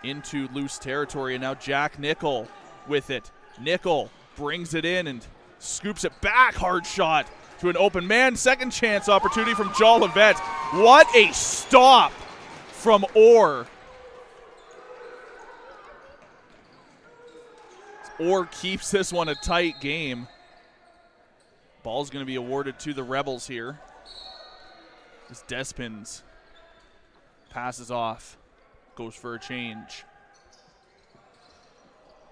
into loose territory, and now Jack Nickel with it. Nickel brings it in and scoops it back. Hard shot to an open man. Second chance opportunity from Jolivet. What a stop from Orr. Orr keeps this one a tight game. Ball's going to be awarded to the Rebels here. As Despins passes off, goes for a change.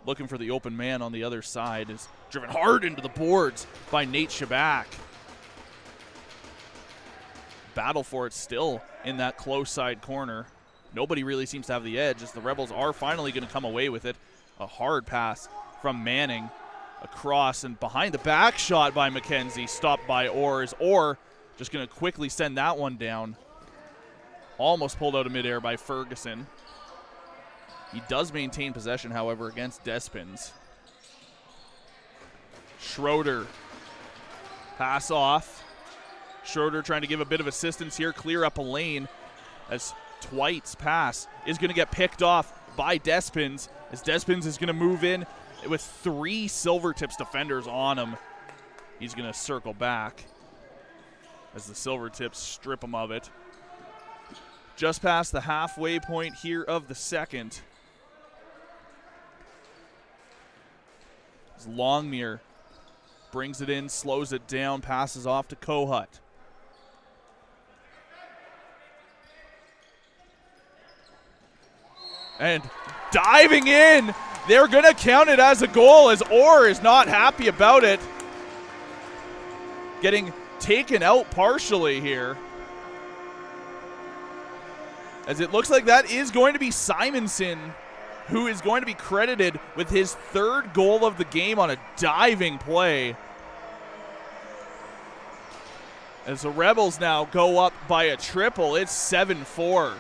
Looking for the open man on the other side. Is driven hard into the boards by Nate Shabak. Battle for it still in that close side corner. Nobody really seems to have the edge as the Rebels are finally going to come away with it. A hard pass from Manning across and behind the back shot by McKenzie. Stopped by Orr. Orr just going to quickly send that one down. Almost pulled out of midair by Ferguson. He does maintain possession, however, against Despins. Schroeder. Pass off. Schroeder trying to give a bit of assistance here, clear up a lane as Twite's pass is going to get picked off by Despins, as Despins is going to move in with 3 Silvertips defenders on him. He's going to circle back as the Silvertips strip him of it. Just past the halfway point here of the second. As Longmire brings it in, slows it down, passes off to Kohut. And diving in, they're going to count it as a goal, as Orr is not happy about it. Getting taken out partially here. As it looks like that is going to be Simonson, who is going to be credited with his 3rd goal of the game on a diving play. As the Rebels now go up by a triple, it's 7-4.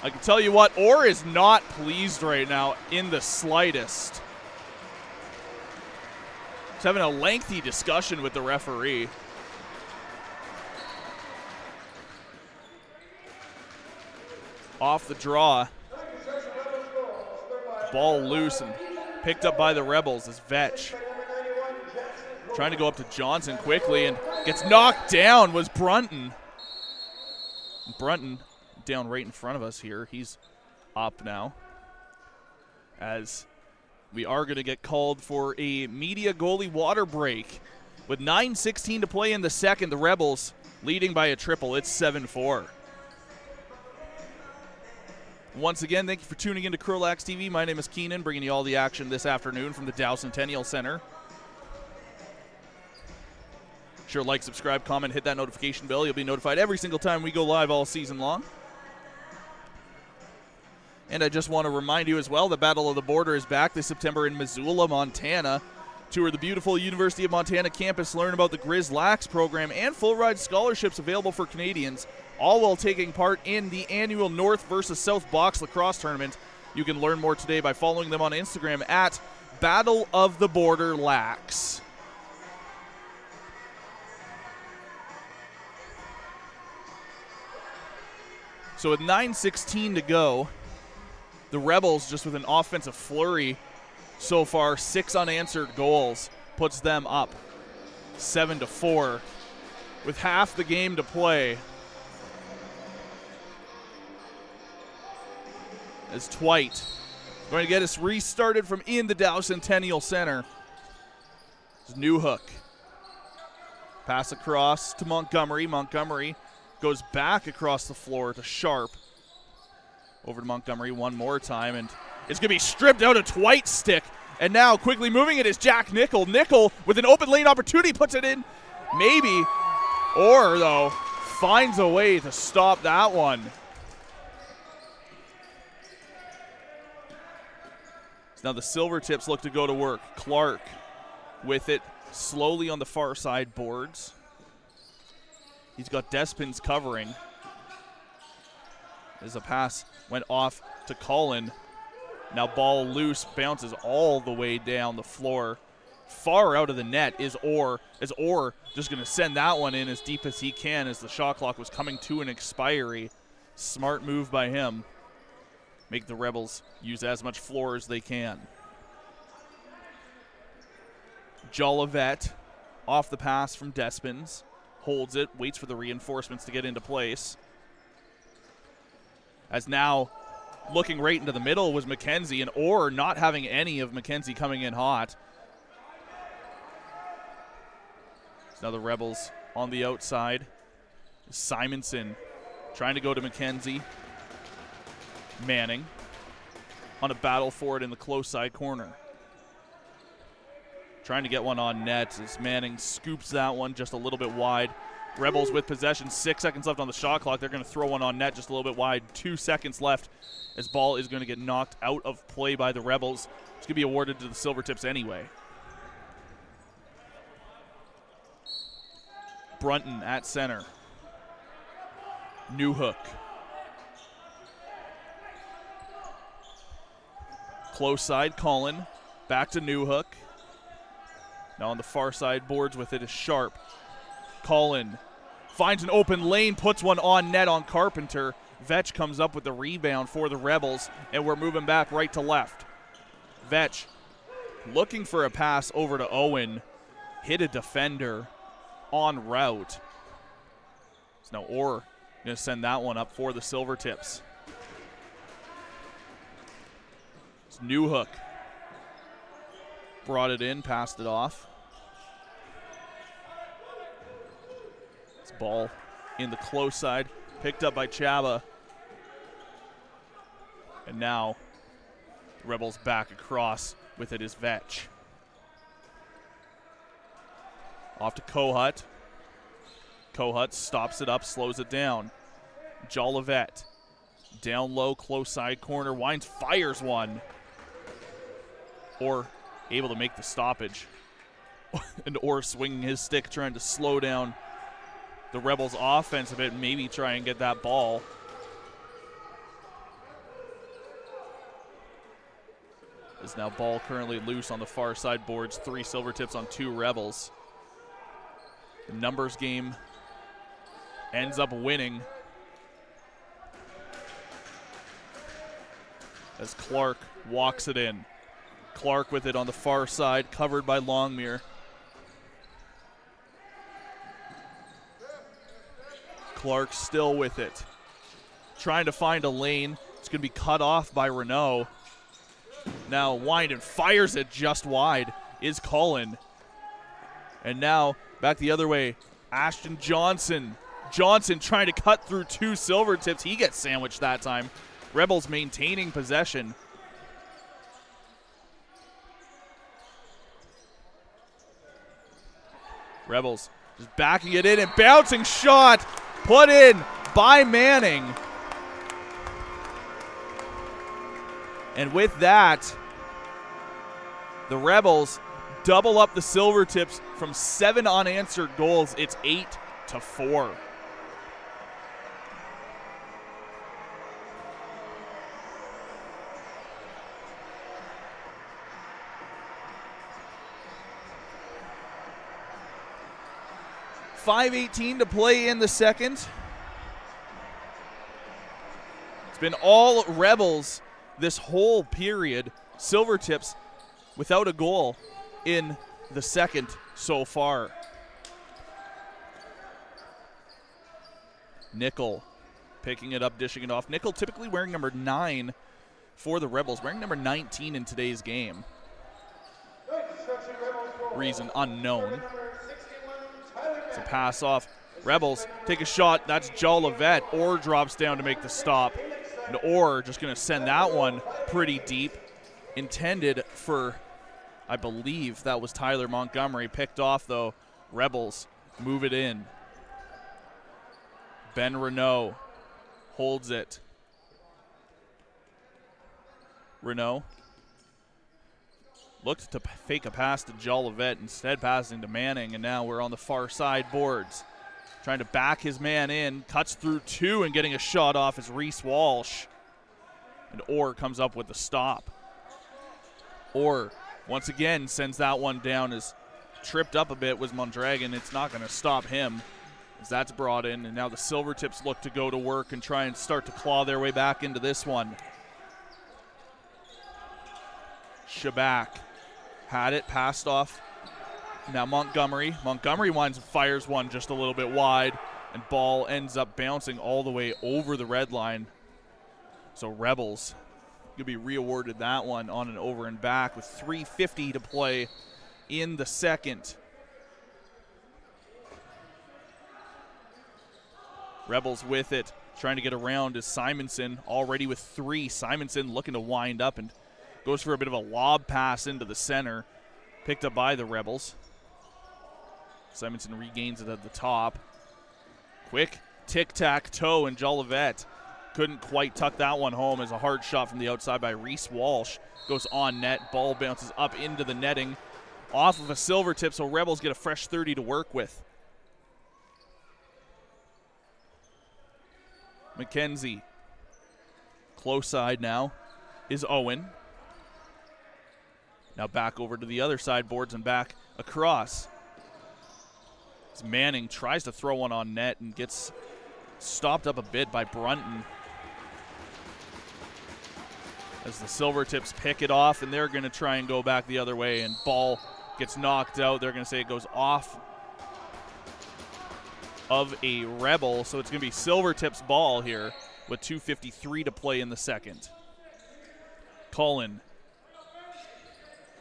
I can tell you what, Orr is not pleased right now in the slightest. He's having a lengthy discussion with the referee. Off the draw. Ball loose and picked up by the Rebels as Vetch trying to go up to Johnson quickly and gets knocked down was Brunton. Brunton down right in front of us here. He's up now, as we are going to get called for a media goalie water break. With 9:16 to play in the second, the Rebels leading by a triple. It's 7-4. Once again, thank you for tuning in to CROW LAX TV. My name is Keenan, bringing you all the action this afternoon from the Dow Centennial Center. Sure, like, subscribe, comment, hit that notification bell. You'll be notified every single time we go live all season long. And I just want to remind you as well, the Battle of the Border is back this September in Missoula, Montana. Tour the beautiful University of Montana campus, learn about the CROW LAX program, and full-ride scholarships available for Canadians, all while taking part in the annual North versus South Box Lacrosse Tournament. You can learn more today by following them on Instagram at Battle of the Border Lax. So with 9:16 to go, the Rebels, just with an offensive flurry so far, 6 unanswered goals, puts them up 7-4 with half the game to play. As Twite going to get us restarted from in the Dow Centennial Center. Newhook. Pass across to Montgomery. Montgomery goes back across the floor to Sharp. Over to Montgomery one more time, and it's going to be stripped out of Twite's stick. And now quickly moving it is Jack Nickel. Nickel with an open lane opportunity puts it in. Maybe. Or, though, finds a way to stop that one. So now the Silvertips look to go to work. Clark with it slowly on the far side boards. He's got Despins covering. As a pass went off to Cullen. Now ball loose, bounces all the way down the floor. Far out of the net is Orr. As Orr just going to send that one in as deep as he can as the shot clock was coming to an expiry. Smart move by him. Make the Rebels use as much floor as they can. Jolivet off the pass from Despins. Holds it, waits for the reinforcements to get into place. As now looking right into the middle was McKenzie, and Orr not having any of McKenzie coming in hot. So now the Rebels on the outside. Simonson trying to go to McKenzie. Manning on a battle for it in the close side corner. Trying to get one on net as Manning scoops that one just a little bit wide. Rebels with possession, 6 seconds left on the shot clock. They're going to throw one on net just a little bit wide. 2 seconds left as ball is going to get knocked out of play by the Rebels. It's going to be awarded to the Silvertips anyway. Brunton at center. Newhook. Close side, Colin. Back to Newhook. Now on the far side boards with it is Sharp. Colin finds an open lane, puts one on net on Carpenter. Vetch comes up with the rebound for the Rebels, and we're moving back right to left. Vetch looking for a pass over to Owen. Hit a defender en route. So now Orr going to send that one up for the Silvertips. It's Newhook. Brought it in, passed it off. This ball in the close side, picked up by Chaba. And now the Rebels back across with it is Vetch. Off to Kohut. Kohut stops it up, slows it down. Jolivet. Down low, close side corner. Wines fires one. Or able to make the stoppage. And Orr swinging his stick, trying to slow down the Rebels' offense a bit, maybe try and get that ball. Is now ball currently loose on the far side boards. 3 Silvertips on 2 Rebels. The numbers game ends up winning as Clark walks it in. Clark with it on the far side, covered by Longmire. Clark still with it. Trying to find a lane. It's going to be cut off by Renault. Now Winden fires it just wide is Cullen. And now back the other way, Ashton Johnson. Johnson trying to cut through 2 Silvertips. He gets sandwiched that time. Rebels maintaining possession. Rebels just backing it in and bouncing shot put in by Manning. And with that, the Rebels double up the Silvertips from 7 unanswered goals. It's 8-4. .5:18 to play in the second. It's been all Rebels this whole period. Silvertips without a goal in the second so far. Nickel picking it up, dishing it off. Nickel typically wearing number 9 for the Rebels, wearing number 19 in today's game. Reason unknown. It's a pass off. Rebels take a shot. That's Jolivet. Orr drops down to make the stop. And Orr just going to send that one pretty deep. Intended for, I believe, that was Tyler Montgomery. Picked off, though. Rebels move it in. Ben Renault holds it. Renault looked to fake a pass to Jolivet, instead passing to Manning, and now we're on the far side boards. Trying to back his man in, cuts through 2 and getting a shot off is Reese Walsh. And Orr comes up with the stop. Orr once again sends that one down, as tripped up a bit was Mondragon. It's not going to stop him as that's brought in, and now the Silvertips look to go to work and try and start to claw their way back into this one. Shabak had it, passed off. Now Montgomery. Montgomery winds and fires one just a little bit wide, and ball ends up bouncing all the way over the red line. So Rebels could be re-awarded that one on an over and back with 3:50 to play in the second. Rebels with it, trying to get around is Simonson, already with 3. Simonson looking to wind up and goes for a bit of a lob pass into the center. Picked up by the Rebels. Simonson regains it at the top. Quick tic-tac-toe, and Jolivet couldn't quite tuck that one home as a hard shot from the outside by Reese Walsh goes on net. Ball bounces up into the netting off of a Silvertip, so Rebels get a fresh 30 to work with. McKenzie. Close side now is Owen. Now back over to the other side, boards and back across. As Manning tries to throw one on net and gets stopped up a bit by Brunton. As the Silvertips pick it off, and they're going to try and go back the other way, and ball gets knocked out. They're going to say it goes off of a Rebel, so it's going to be Silvertips ball here with 2:53 to play in the second. Cullen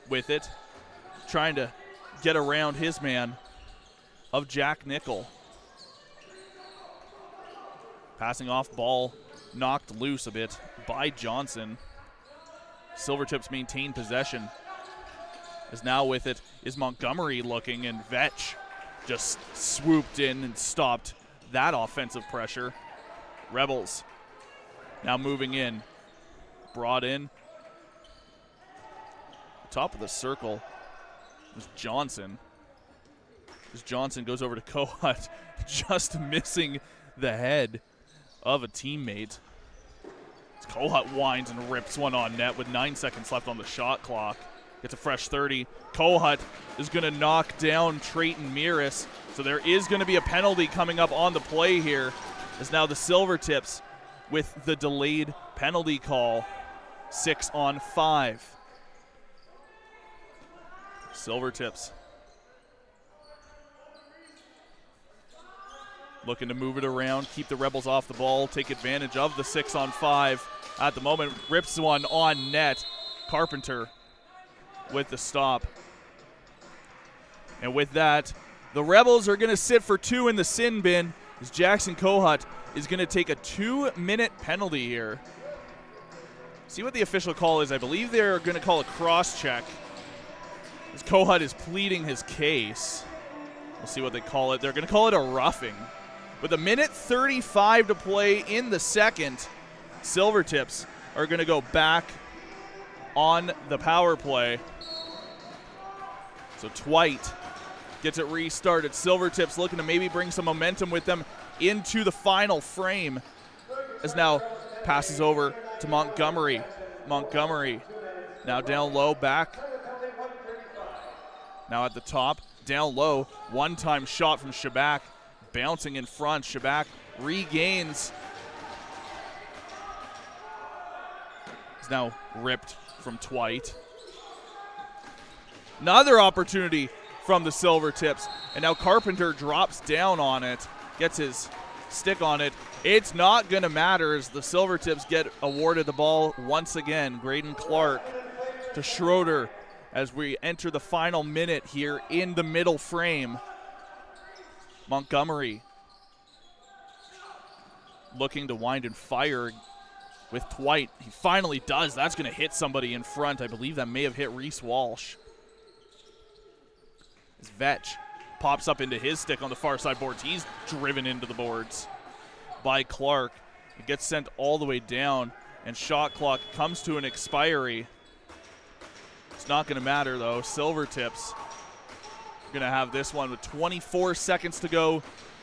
with it, trying to get around his man of Jack Nickel. Passing off, ball knocked loose a bit by Johnson. Silvertips maintain possession. As now with it is Montgomery looking, and Vetch just swooped in and stopped that offensive pressure. Rebels now moving in. Brought in. Top of the circle is Johnson. As Johnson goes over to Kohut, just missing the head of a teammate. As Kohut winds and rips one on net with 9 seconds left on the shot clock. Gets a fresh 30. Kohut is going to knock down Trayton Miras. So there is going to be a penalty coming up on the play here. As now the Silvertips with the delayed penalty call. 6-on-5. Silvertips looking to move it around, keep the Rebels off the ball, take advantage of the 6-on-5. At the moment, rips one on net. Carpenter with the stop. And with that, the Rebels are going to sit for 2 in the sin bin, as Jackson Kohut is going to take a 2-minute penalty here. See what the official call is. I believe they're going to call a cross-check, as Kohut is pleading his case. We'll see what they call it. They're going to call it a roughing. With 1:35 to play in the second, Silvertips are going to go back on the power play. So Twite gets it restarted. Silvertips looking to maybe bring some momentum with them into the final frame. As now passes over to Montgomery. Montgomery now down low, back. Now at the top, down low, one-time shot from Shabak, bouncing in front. Shabak regains. It's now ripped from Twite. Another opportunity from the Silvertips, and now Carpenter drops down on it, gets his stick on it. It's not going to matter as the Silvertips get awarded the ball once again. Graydon Clark to Schroeder as we enter the final minute here in the middle frame. Montgomery looking to wind and fire with Twite. He finally does. That's going to hit somebody in front. I believe that may have hit Reese Walsh. As Vetch pops up into his stick on the far side boards. He's driven into the boards by Clark. It gets sent all the way down, and shot clock comes to an expiry. It's not going to matter, though. Silvertips are going to have this one with 24 seconds to go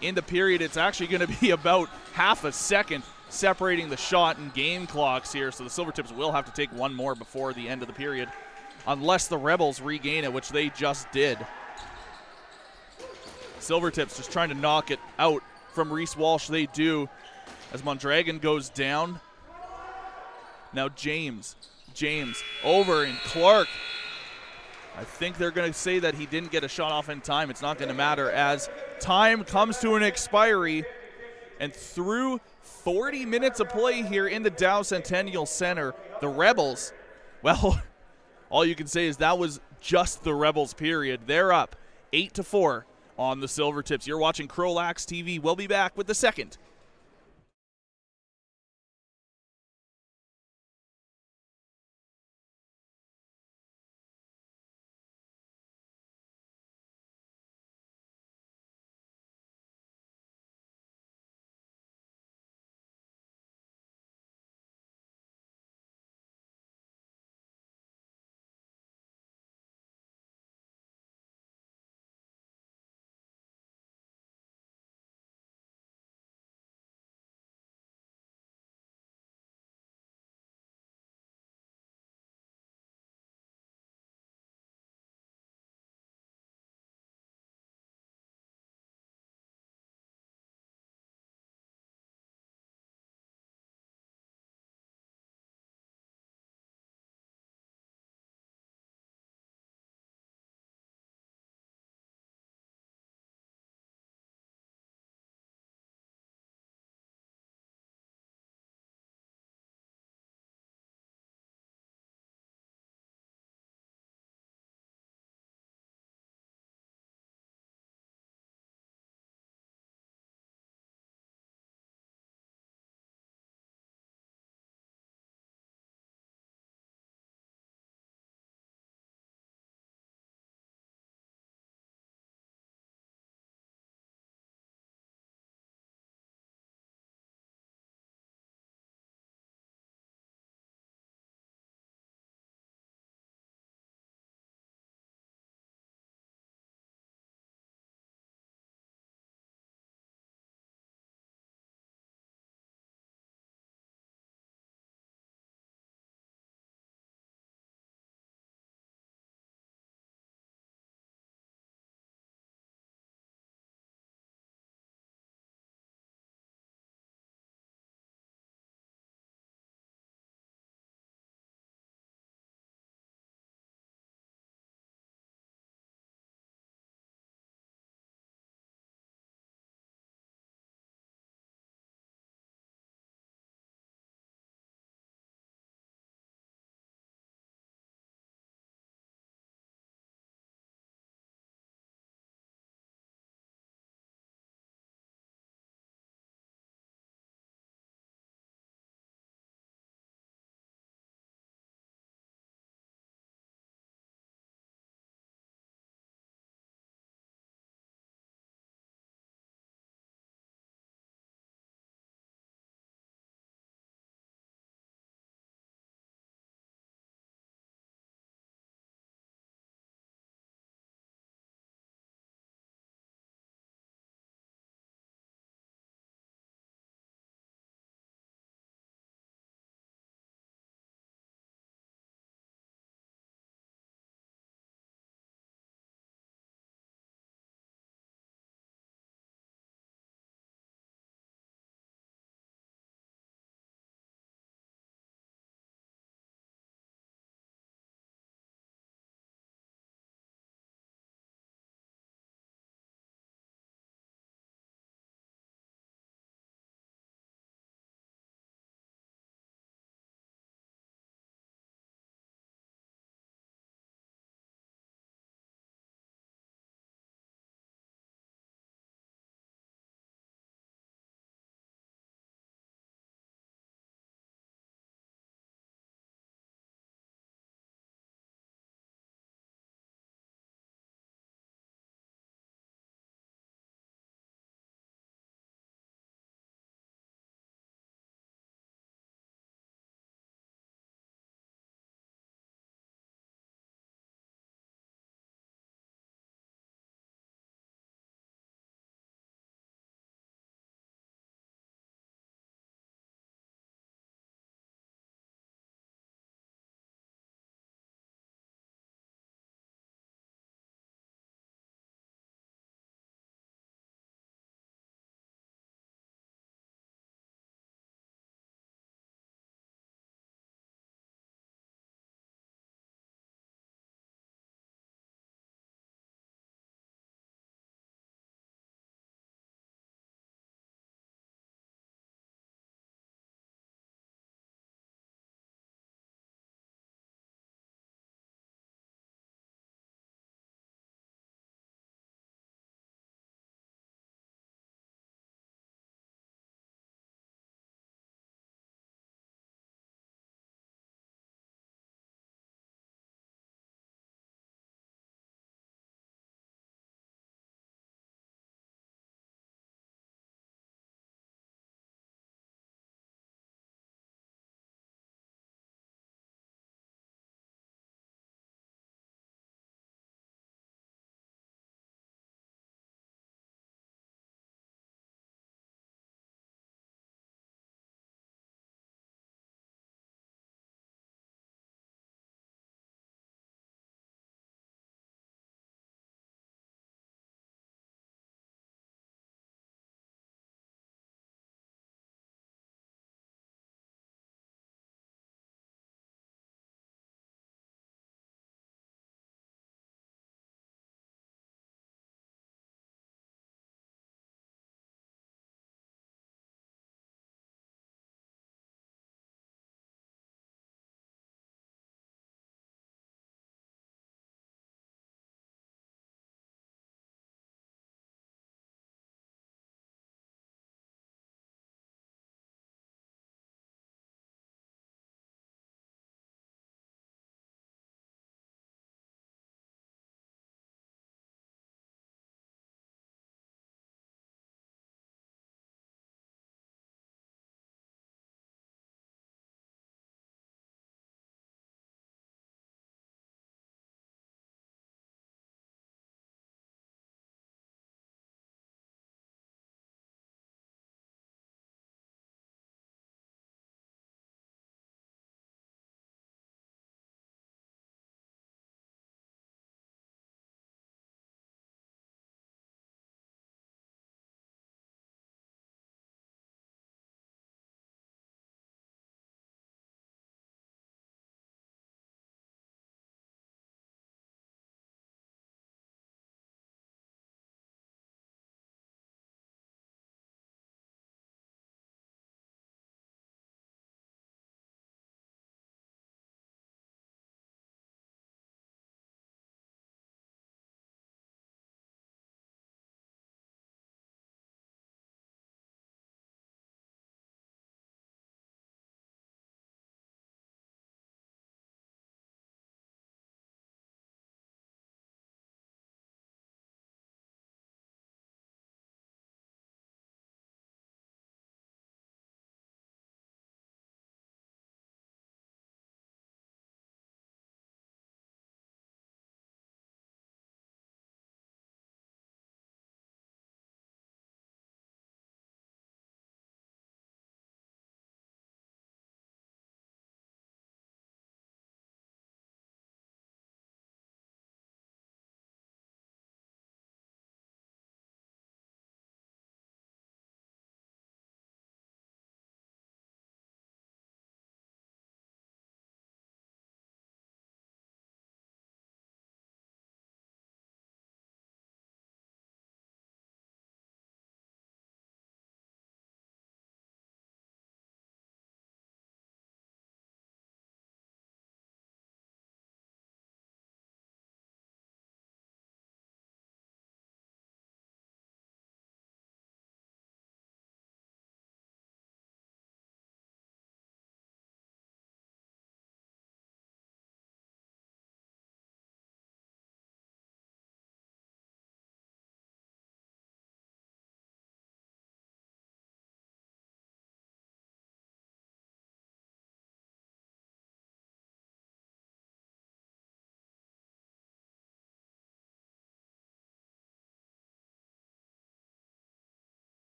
in the period. It's actually going to be about half a second separating the shot and game clocks here, so the Silvertips will have to take one more before the end of the period, unless the Rebels regain it, which they just did. Silvertips just trying to knock it out from Reese Walsh. They do, as Mondragon goes down. Now James over, and Clark. I think they're going to say that he didn't get a shot off in time. It's not going to matter as time comes to an expiry, and through 40 minutes of play here in the Dow Centennial Center, the Rebels, well, all you can say is that was just the Rebels period. They're up 8-4 on the Silvertips. You're watching CROW LAX TV. We'll be back with the second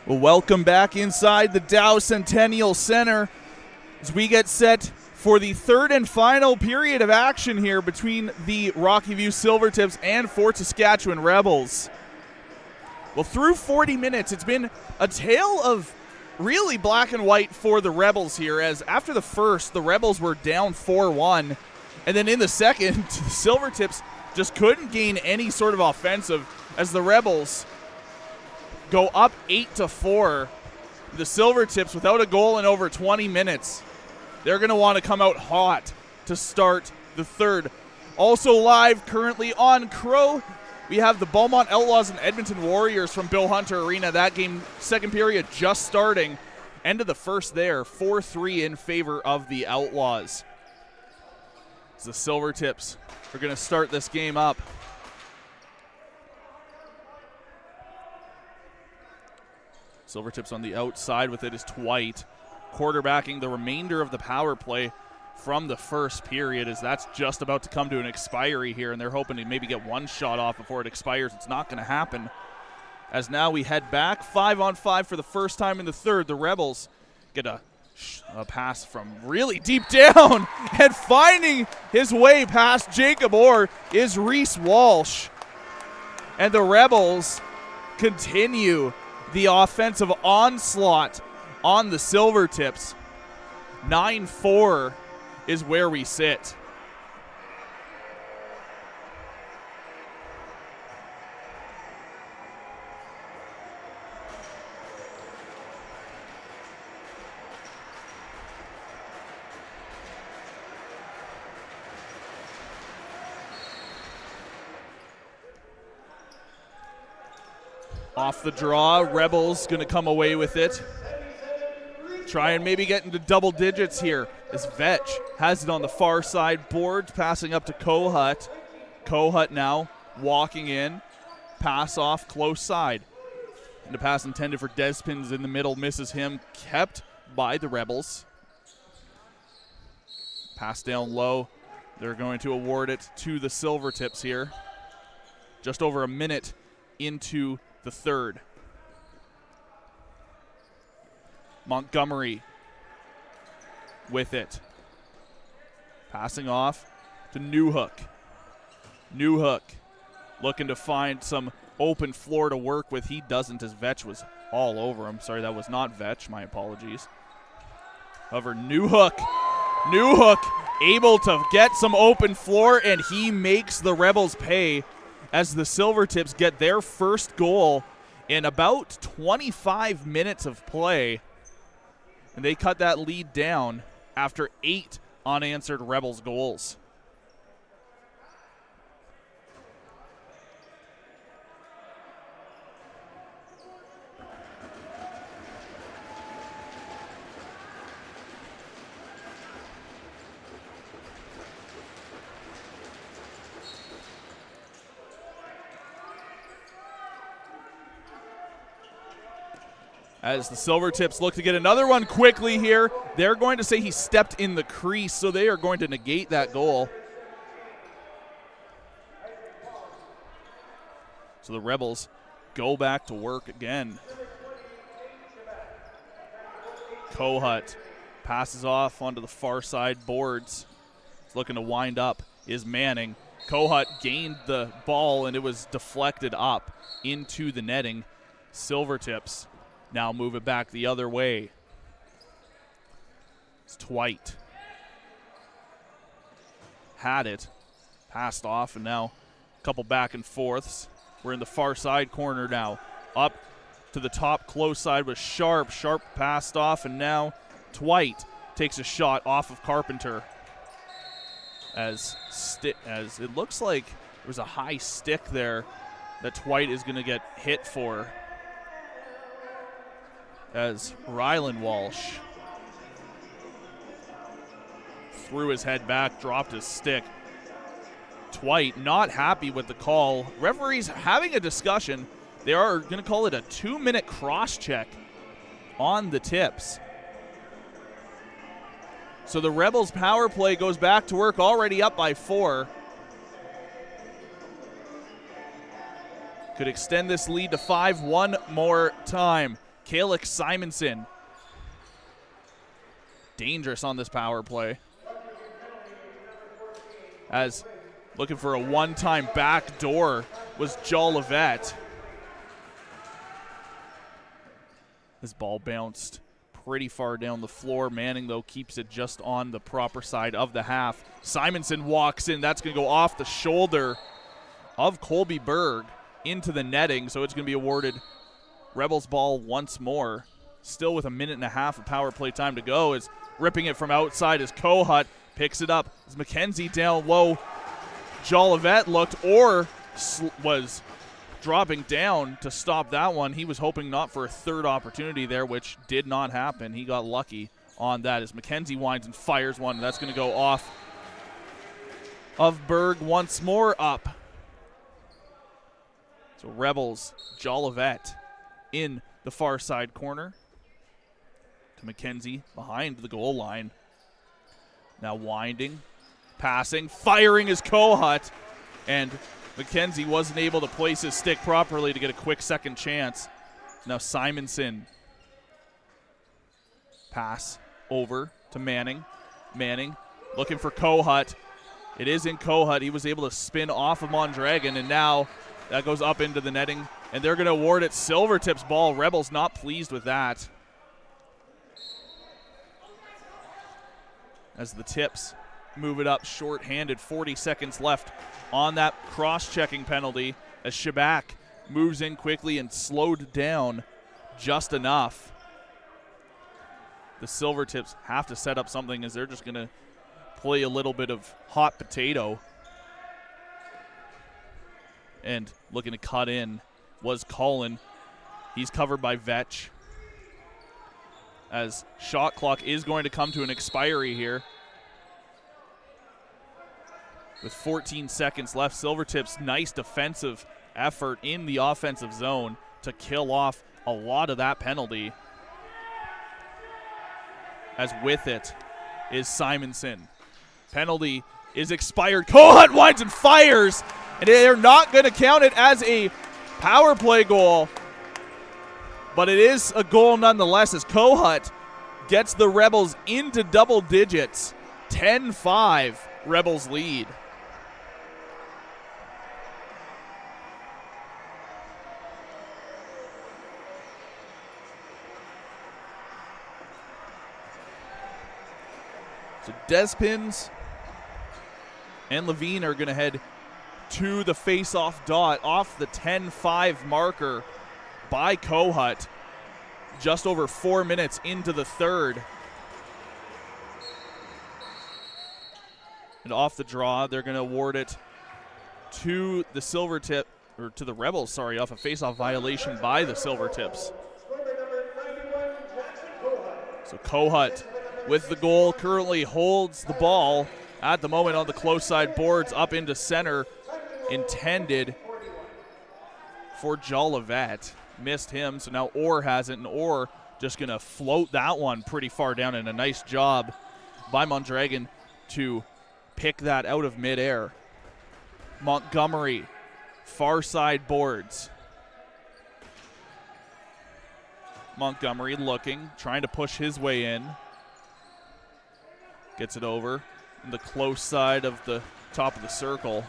Well, welcome back inside the Dow Centennial Center as we get set for the third and final period of action here between the Rockyview Silvertips and Fort Saskatchewan Rebels. Well, through 40 minutes, it's been a tale of really black and white for the Rebels here, as after the first, the Rebels were down 4-1, and then in the second, the Silvertips just couldn't gain any sort of offensive as the Rebels go up 8-4. The Silvertips without a goal in over 20 minutes. They're going to want to come out hot to start the third. Also live currently on CROW, we have the Beaumont Outlaws and Edmonton Warriors from Bill Hunter Arena. That game, second period just starting. End of the first there, 4-3 in favor of the Outlaws. As the Silvertips are going to start this game up. Silvertips on the outside with it is Twite, quarterbacking the remainder of the power play from the first period, as that's just about to come to an expiry here, and they're hoping to maybe get one shot off before it expires. It's not going to happen, as now we head back 5-on-5 for the first time in the third. The Rebels get a pass from really deep down, and finding his way past Jacob Orr is Reese Walsh. And the Rebels continue the offensive onslaught on the Silvertips. 9-4 is where we sit. Off the draw, Rebels going to come away with it. Try and maybe get into double digits here as Vetch has it on the far side board, passing up to Kohut. Kohut now walking in, pass off close side. And the pass intended for Despins in the middle, misses him, kept by the Rebels. Pass down low. They're going to award it to the Silvertips here. Just over a minute into the third. Montgomery with it. Passing off to Newhook. Newhook looking to find some open floor to work with. He doesn't, as Vetch was all over him. Sorry, that was not Vetch. My apologies. However, Newhook able to get some open floor, and he makes the Rebels pay as the Silvertips get their first goal in about 25 minutes of play. And they cut that lead down after 8 unanswered Rebels goals. As the Silvertips look to get another one quickly here, they're going to say he stepped in the crease, so they are going to negate that goal. So the Rebels go back to work again. Kohut passes off onto the far side boards. He's looking to wind up is Manning. Kohut gained the ball, and it was deflected up into the netting. Silvertips now move it back the other way. It's Twite. Had it. Passed off, and now a couple back and forths. We're in the far side corner now. Up to the top close side was Sharp. Sharp passed off, and now Twite takes a shot off of Carpenter. As it looks like there was a high stick there that Twite is going to get hit for. As Rylan Walsh threw his head back, dropped his stick. Twite not happy with the call. Referees having a discussion. They are going to call it a 2-minute cross-check on the tips. So the Rebels' power play goes back to work, already up by 4. Could extend this lead to 5 one more time. Kalix Simonson. Dangerous on this power play. As looking for a one-time back door was Jolivet. This ball bounced pretty far down the floor. Manning, though, keeps it just on the proper side of the half. Simonson walks in. That's going to go off the shoulder of Colby Berg into the netting, so it's going to be awarded Rebels ball once more. Still with a minute and a half of power play time to go. Is ripping it from outside as Kohut picks it up. As McKenzie down low. Jolivet looked or was dropping down to stop that one. He was hoping not for a third opportunity there, which did not happen. He got lucky on that as McKenzie winds and fires one. And that's going to go off of Berg once more up. So Rebels, Jolivet in the far side corner to McKenzie behind the goal line. Now winding, passing, firing is Kohut, and McKenzie wasn't able to place his stick properly to get a quick second chance. Now Simonson. Pass over to Manning. Manning looking for Kohut. It is in Kohut. He was able to spin off of Mondragon, and now that goes up into the netting, and they're going to award it Silvertips ball. Rebels not pleased with that. As the Tips move it up short-handed, 40 seconds left on that cross-checking penalty as Shabak moves in quickly and slowed down just enough. The Silvertips have to set up something as they're just going to play a little bit of hot potato. And looking to cut in was Cullen. He's covered by Vetch. As shot clock is going to come to an expiry here. With 14 seconds left, Silvertips, nice defensive effort in the offensive zone to kill off a lot of that penalty. As with it is Simonson. Penalty is expired. Kohut winds and fires, and they're not going to count it as a power play goal. But it is a goal nonetheless as Kohut gets the Rebels into double digits. 10-5 Rebels lead. So Despins and Levine are going to head to the face-off dot off the 10-5 marker by Kohut. Just over 4 minutes into the third. And off the draw, they're going to award it to the Silvertip, or to the Rebels, sorry, off a face-off violation by the Silvertips. So Kohut with the goal currently holds the ball at the moment on the close side boards up into center, intended for Jolivet. Missed him, so now Orr has it, and Orr just going to float that one pretty far down, and a nice job by Mondragon to pick that out of midair. Montgomery, far side boards. Montgomery looking, trying to push his way in. Gets it over in the close side of the top of the circle.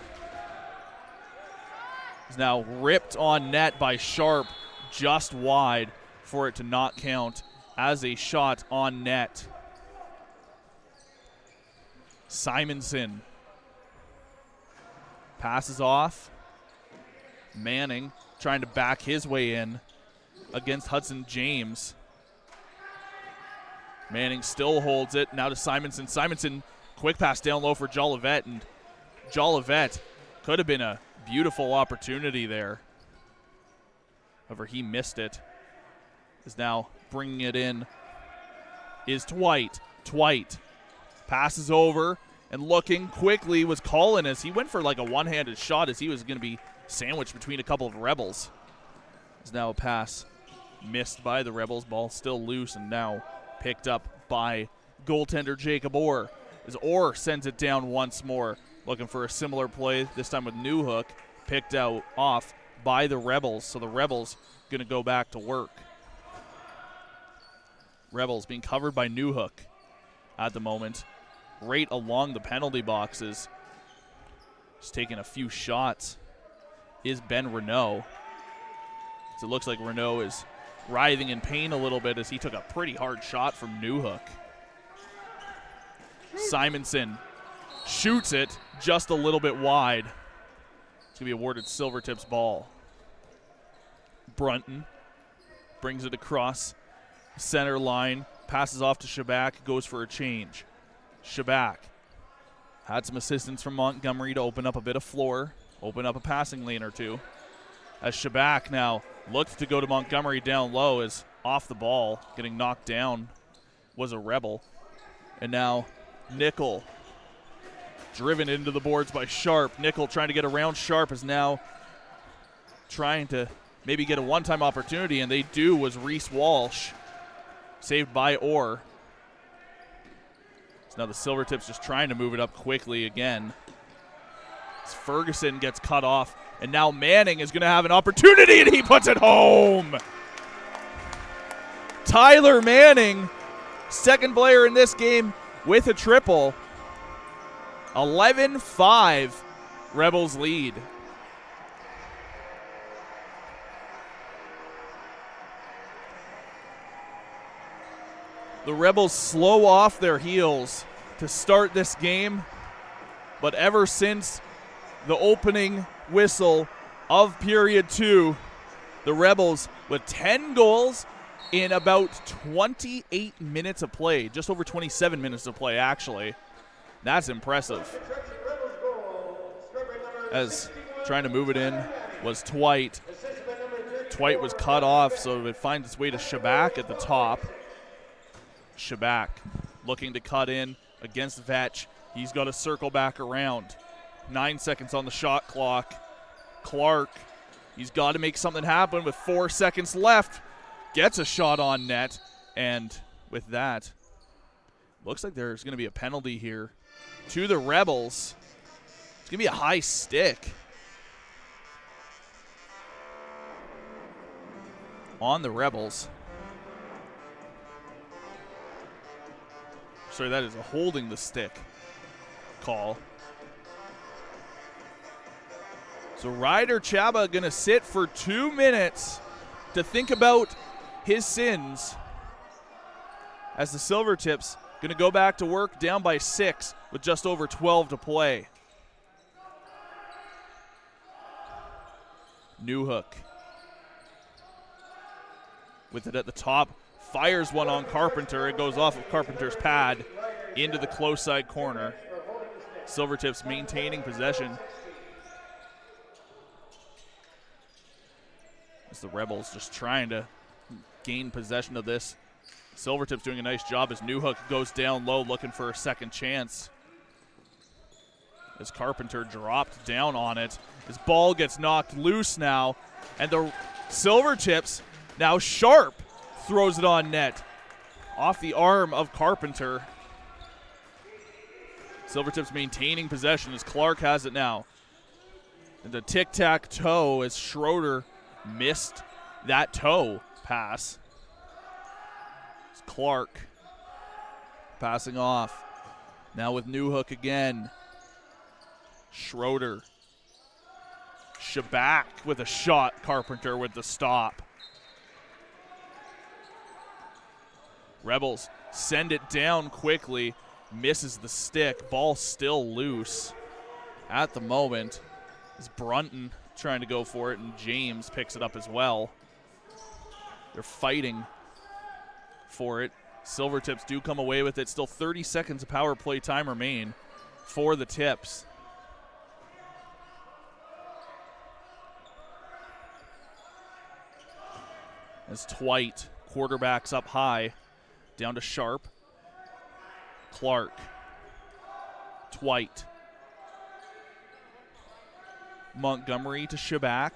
Is now ripped on net by Sharp, just wide for it to not count as a shot on net. Simonson passes off. Manning trying to back his way in against Hudson James. Manning still holds it. Now to Simonson. Simonson, quick pass down low for Jolivet, and Jolivet could have been a beautiful opportunity there. However, he missed it. Is now bringing it in is Twite. Twite passes over, and looking quickly was Cullen as he went for like a one-handed shot as he was going to be sandwiched between a couple of Rebels. Is now a pass missed by the Rebels. Ball still loose and now picked up by goaltender Jacob Orr. As Orr sends it down once more, looking for a similar play, this time with Newhook, picked out off by the Rebels. So the Rebels going to go back to work. Rebels being covered by Newhook at the moment, right along the penalty boxes. Just taking a few shots is Ben Renault. So it looks like Renault is writhing in pain a little bit as he took a pretty hard shot from Newhook. Simonson shoots it just a little bit wide. It's going to be awarded Silvertips ball. Brunton brings it across center line, passes off to Shabak, goes for a change. Shabak had some assistance from Montgomery to open up a bit of floor, open up a passing lane or two. As Shabak now looked to go to Montgomery down low, is off the ball, getting knocked down, was a Rebel. And now Nickel driven into the boards by Sharp. Nickel trying to get around Sharp is now trying to maybe get a one-time opportunity, and they do, was Reese Walsh, saved by Orr. So now the Silvertips just trying to move it up quickly again. As Ferguson gets cut off, and now Manning is going to have an opportunity, and he puts it home. Tyler Manning, second player in this game with a triple. 11-5, Rebels lead. The Rebels slow off their heels to start this game, but ever since the opening whistle of period 2, the Rebels with 10 goals in about 28 minutes of play, just over 27 minutes of play actually. That's impressive. As trying to move it in was Twite. Twite was cut off, so it finds its way to Shabak at the top. Shabak looking to cut in against Vetch. He's got to circle back around. 9 seconds on the shot clock. Clark, he's got to make something happen with 4 seconds left. Gets a shot on net, and with that, looks like there's going to be a penalty here to the Rebels. It's going to be a high stick on the Rebels. Sorry, that is a holding the stick call. So Ryder Chaba going to sit for 2 minutes to think about his sins, as the Silvertips going to go back to work down by 6 with just over 12 to play. Newhook with it at the top, fires one on Carpenter. It goes off of Carpenter's pad into the close side corner. Silvertips maintaining possession as the Rebels just trying to gain possession of this. Silvertips doing a nice job as Newhook goes down low looking for a second chance. As Carpenter dropped down on it. His ball gets knocked loose now, and the Silvertips, now Sharp, throws it on net. Off the arm of Carpenter. Silvertips maintaining possession as Clark has it now. And the tic-tac-toe as Schroeder missed that toe pass. It's Clark passing off. Now with Newhook again. Schroeder. Shabak with a shot. Carpenter with the stop. Rebels send it down quickly. Misses the stick. Ball still loose at the moment. Is Brunton trying to go for it, and James picks it up as well. They're fighting for it. Silvertips do come away with it. Still 30 seconds of power play time remain for the Tips. As Twite quarterbacks up high, down to Sharp. Clark. Twite. Montgomery to Shabak.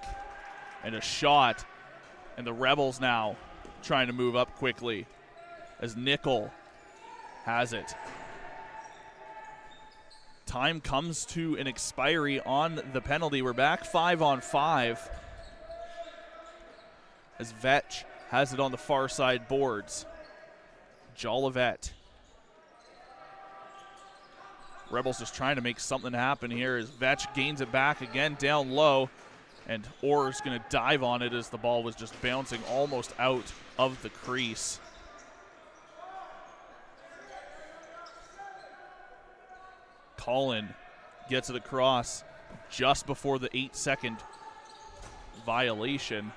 And a shot. And the Rebels now trying to move up quickly as Nickel has it. Time comes to an expiry on the penalty. We're back 5-on-5 as Vetch has it on the far side boards. Jolivet. Rebels just trying to make something happen here as Vetch gains it back again down low. And Orr's going to dive on it as the ball was just bouncing almost out of the crease. Colin gets it across just before the 8-second violation.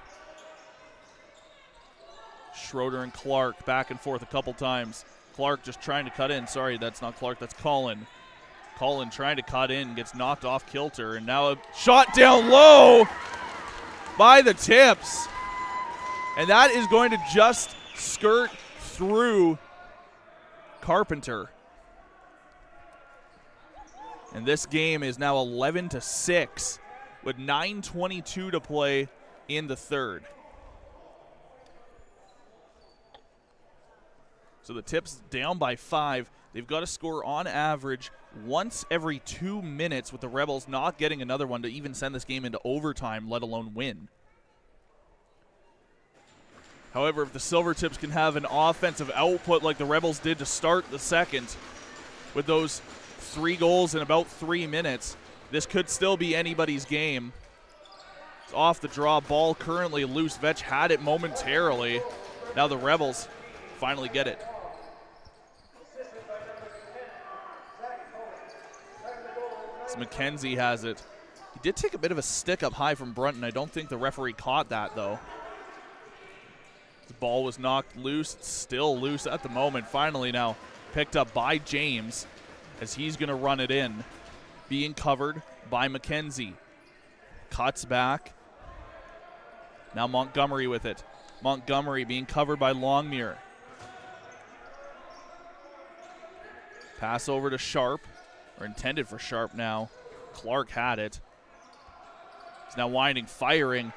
Schroeder and Clark back and forth a couple times. Clark just trying to cut in. Sorry, that's not Clark, that's Colin. Colin trying to cut in, gets knocked off kilter, and now a shot down low by the Tips. And that is going to just skirt through Carpenter. And this game is now 11-6 with 9:22 to play in the third. So the Tips down by 5. They've got to score on average once every 2 minutes, with the Rebels not getting another one to even send this game into overtime, let alone win. However, if the Silvertips can have an offensive output like the Rebels did to start the second, with those 3 goals in about 3 minutes, this could still be anybody's game. It's off the draw, ball currently loose. Vetch had it momentarily. Now the Rebels finally get it. McKenzie has it. He did take a bit of a stick up high from Brunton. I don't think the referee caught that, though. The ball was knocked loose. It's still loose at the moment. Finally now picked up by James as he's going to run it in. Being covered by McKenzie. Cuts back. Now Montgomery with it. Montgomery being covered by Longmuir. Pass over to Sharp. Or intended for Sharp now. Clark had it. He's now winding, firing.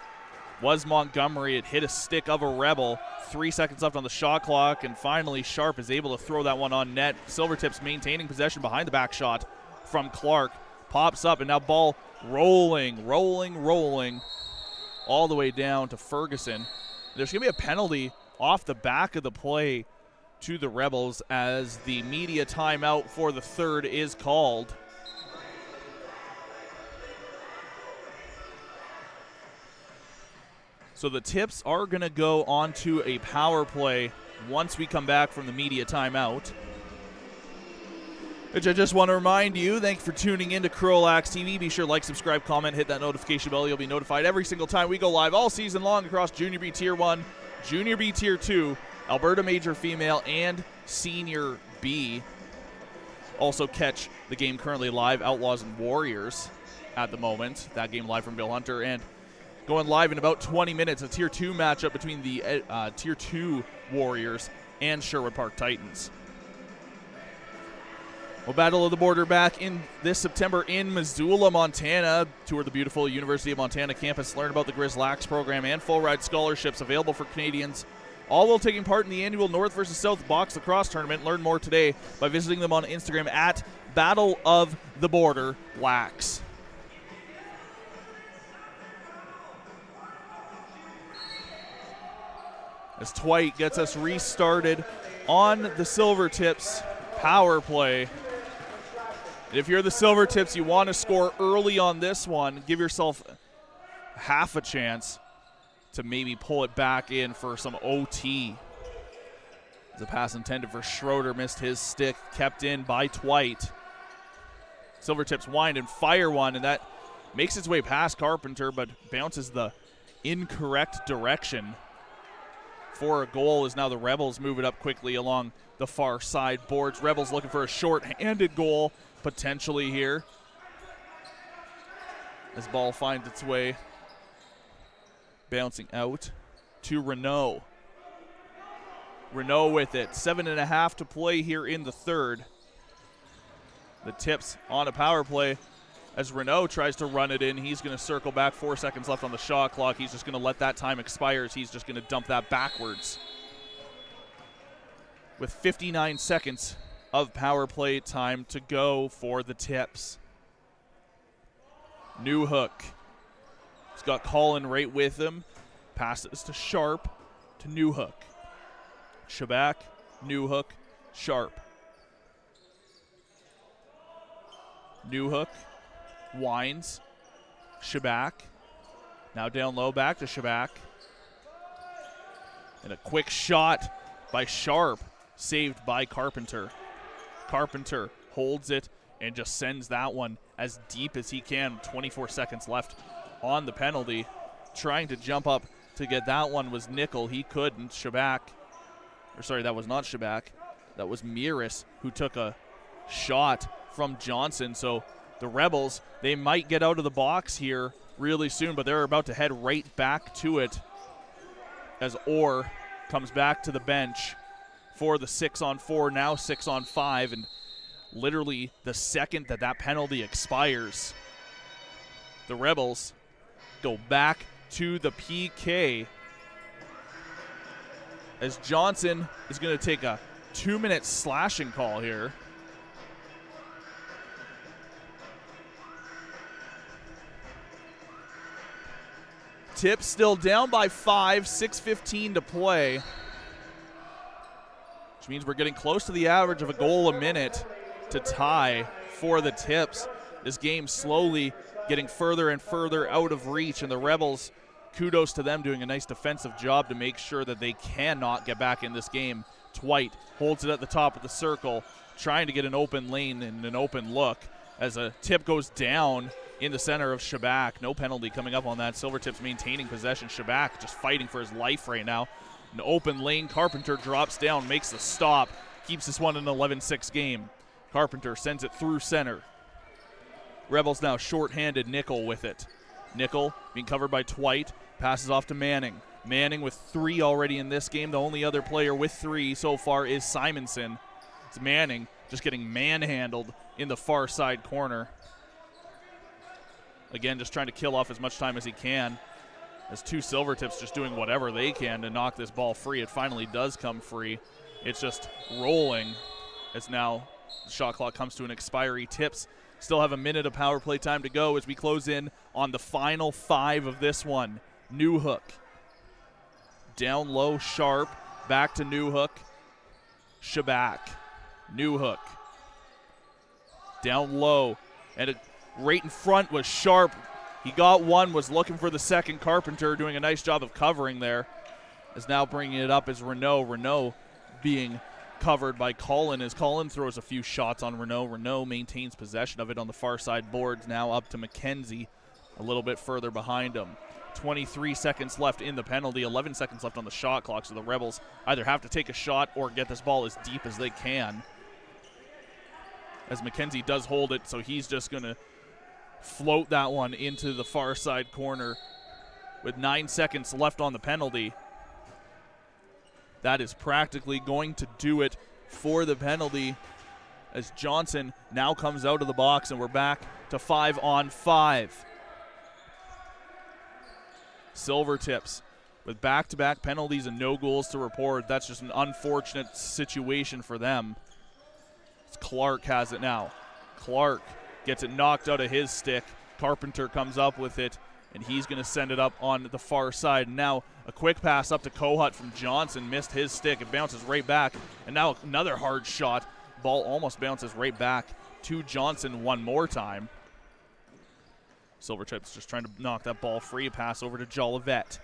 Was Montgomery. It hit a stick of a Rebel. 3 seconds left on the shot clock, and finally Sharp is able to throw that one on net. Silvertips maintaining possession behind the back shot from Clark. Pops up, and now ball rolling all the way down to Ferguson. There's going to be a penalty off the back of the play to the Rebels as the media timeout for the third is called. So the Tips are going to go on to a power play once we come back from the media timeout. Which I just want to remind you, thank you for tuning in to CROW LAX TV. Be sure to like, subscribe, comment, hit that notification bell. You'll be notified every single time we go live all season long across Junior B Tier 1, Junior B Tier 2, Alberta Major Female, and Senior B. Also catch the game currently live, Outlaws and Warriors at the moment. That game live from Bill Hunter. And going live in about 20 minutes, a Tier 2 matchup between the Tier 2 Warriors and Sherwood Park Titans. Well, Battle of the Border back in this September in Missoula, Montana. Tour the beautiful University of Montana campus. Learn about the Grizz Lax program and full ride scholarships available for Canadians, all while taking part in the annual North versus South Box Lacrosse Tournament. Learn more today by visiting them on Instagram at Battle of the Border Lax. As Twite gets us restarted on the Silvertips power play. If you're the Silvertips, you want to score early on this one, give yourself half a chance to maybe pull it back in for some OT. The pass intended for Schroeder missed his stick, kept in by Twite. Silvertips wind and fire one, and that makes its way past Carpenter, but bounces the incorrect direction. For a goal as now the Rebels move it up quickly along the far side boards. Rebels looking for a short-handed goal potentially here. As ball finds its way bouncing out to Renault. Renault with it. 7.5 to play here in the third. The Tips on a power play as Renault tries to run it in. He's going to circle back. 4 seconds left on the shot clock. He's just going to let that time expire. He's just going to dump that backwards. With 59 seconds of power play time to go for the Tips. Newhook. He's got Colin right with him. Passes to Sharp to Newhook. Shabak Newhook, Sharp. Newhook, winds, Shabak. Now down low, back to Shabak. And a quick shot by Sharp, saved by Carpenter. Carpenter holds it and just sends that one as deep as he can. 24 seconds left on the penalty. Trying to jump up to get that one was Nickel. He couldn't. Shabak, or sorry, that was not Shabak. That was Miris who took a shot from Johnson. So the Rebels, they might get out of the box here really soon, but they're about to head right back to it as Orr comes back to the bench for the 6-on-4, now 6-on-5, and literally the second that that penalty expires, the Rebels go back to the PK as Johnson is going to take a 2-minute slashing call here. Tips still down by 5, 6:15 to play, which means we're getting close to the average of a goal a minute to tie for the Tips. This game slowly getting further and further out of reach, and the Rebels, kudos to them, doing a nice defensive job to make sure that they cannot get back in this game. Twite holds it at the top of the circle, trying to get an open lane and an open look as a tip goes down in the center of Shabak. No penalty coming up on that. Silvertips maintaining possession. Shabak just fighting for his life right now. An open lane. Carpenter drops down, makes the stop, keeps this one an 11-6 game. Carpenter sends it through center. Rebels now short-handed. Nickel with it. Nickel being covered by Twite. Passes off to Manning. Manning with 3 already in this game. The only other player with 3 so far is Simonson. It's Manning just getting manhandled in the far side corner. Again, just trying to kill off as much time as he can. As 2 Silvertips just doing whatever they can to knock this ball free. It finally does come free. It's just rolling as now the shot clock comes to an expiry. Tips still have a minute of power play time to go as we close in on the final 5 of this one. Newhook. Down low, Sharp. Back to Newhook. Shabak. Newhook. Down low. And right in front was Sharp. He got one, was looking for the second. Carpenter doing a nice job of covering there. Is now bringing it up as Renault. Renault being covered by Cullen as Cullen throws a few shots on Renault. Renault maintains possession of it on the far side boards. Now up to McKenzie a little bit further behind him. 23 seconds left in the penalty, 11 seconds left on the shot clock, so the Rebels either have to take a shot or get this ball as deep as they can. As McKenzie does hold it, so he's just going to float that one into the far side corner with 9 seconds left on the penalty. That is practically going to do it for the penalty as Johnson now comes out of the box, and we're back to 5-on-5. Silvertips with back-to-back penalties and no goals to report. That's just an unfortunate situation for them. Clark has it now. Clark gets it knocked out of his stick. Carpenter comes up with it, and he's going to send it up on the far side. Now a quick pass up to Kohut from Johnson. Missed his stick. It bounces right back. And now another hard shot. Ball almost bounces right back to Johnson one more time. Silvertips just trying to knock that ball free. Pass over to Jolivet.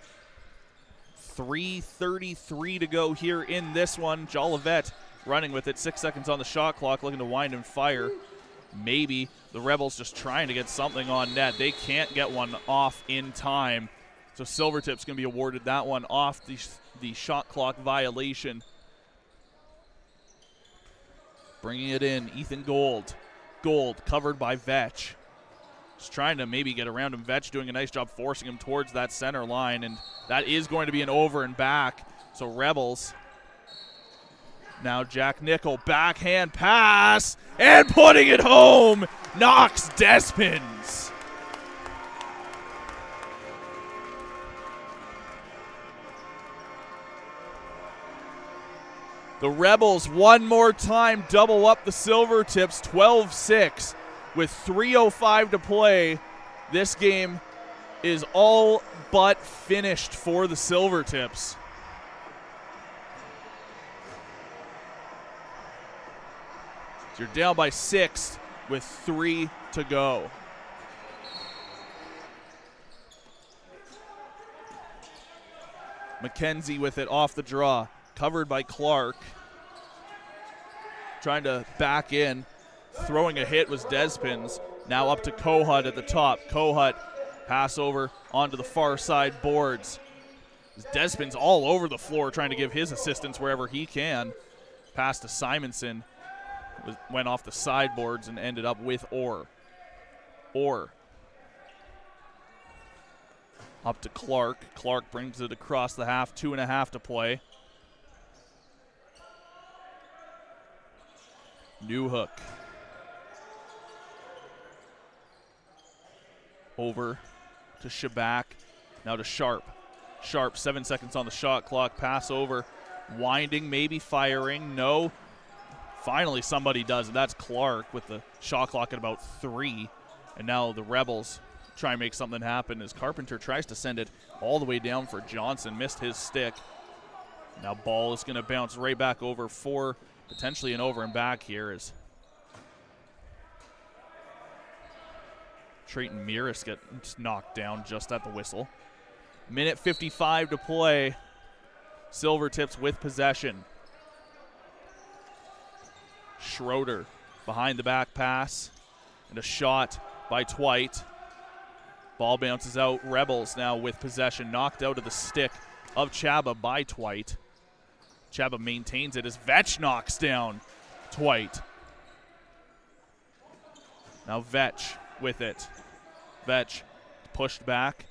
3:33 to go here in this one. Jolivet running with it. 6 seconds on the shot clock, looking to wind and fire. Maybe the Rebels just trying to get something on net. They can't get one off in time. So Silvertips going to be awarded that one off the shot clock violation. Bringing it in, Ethan Gold. Gold covered by Vetch. Just trying to maybe get around him. Vetch doing a nice job forcing him towards that center line, and that is going to be an over and back. So Rebels. Now Jack Nickel, backhand pass, and putting it home, Knox Despins. The Rebels one more time double up the Silvertips, 12-6 with 3:05 to play. This game is all but finished for the Silvertips. So you're down by 6 with 3 to go. McKenzie with it off the draw, covered by Clark. Trying to back in. Throwing a hit was Despins. Now up to Kohut at the top. Kohut pass over onto the far side boards. Despins all over the floor trying to give his assistance wherever he can. Pass to Simonson. Went off the sideboards and ended up with Orr. Orr. Up to Clark. Clark brings it across the half. 2.5 to play. Newhook. Over to Shabak. Now to Sharp. Sharp, 7 seconds on the shot clock. Pass over. Winding, maybe firing. No. Finally somebody does, and that's Clark with the shot clock at about 3. And now the Rebels try and make something happen as Carpenter tries to send it all the way down for Johnson. Missed his stick. Now ball is going to bounce right back over for potentially an over and back here as Trayton Mearis gets knocked down just at the whistle. Minute 55 to play. Silvertips with possession. Schroeder behind the back pass. And a shot by Twite. Ball bounces out. Rebels now with possession. Knocked out of the stick of Chaba by Twite. Chaba maintains it as Vetch knocks down Twite. Now Vetch with it. Vetch pushed back.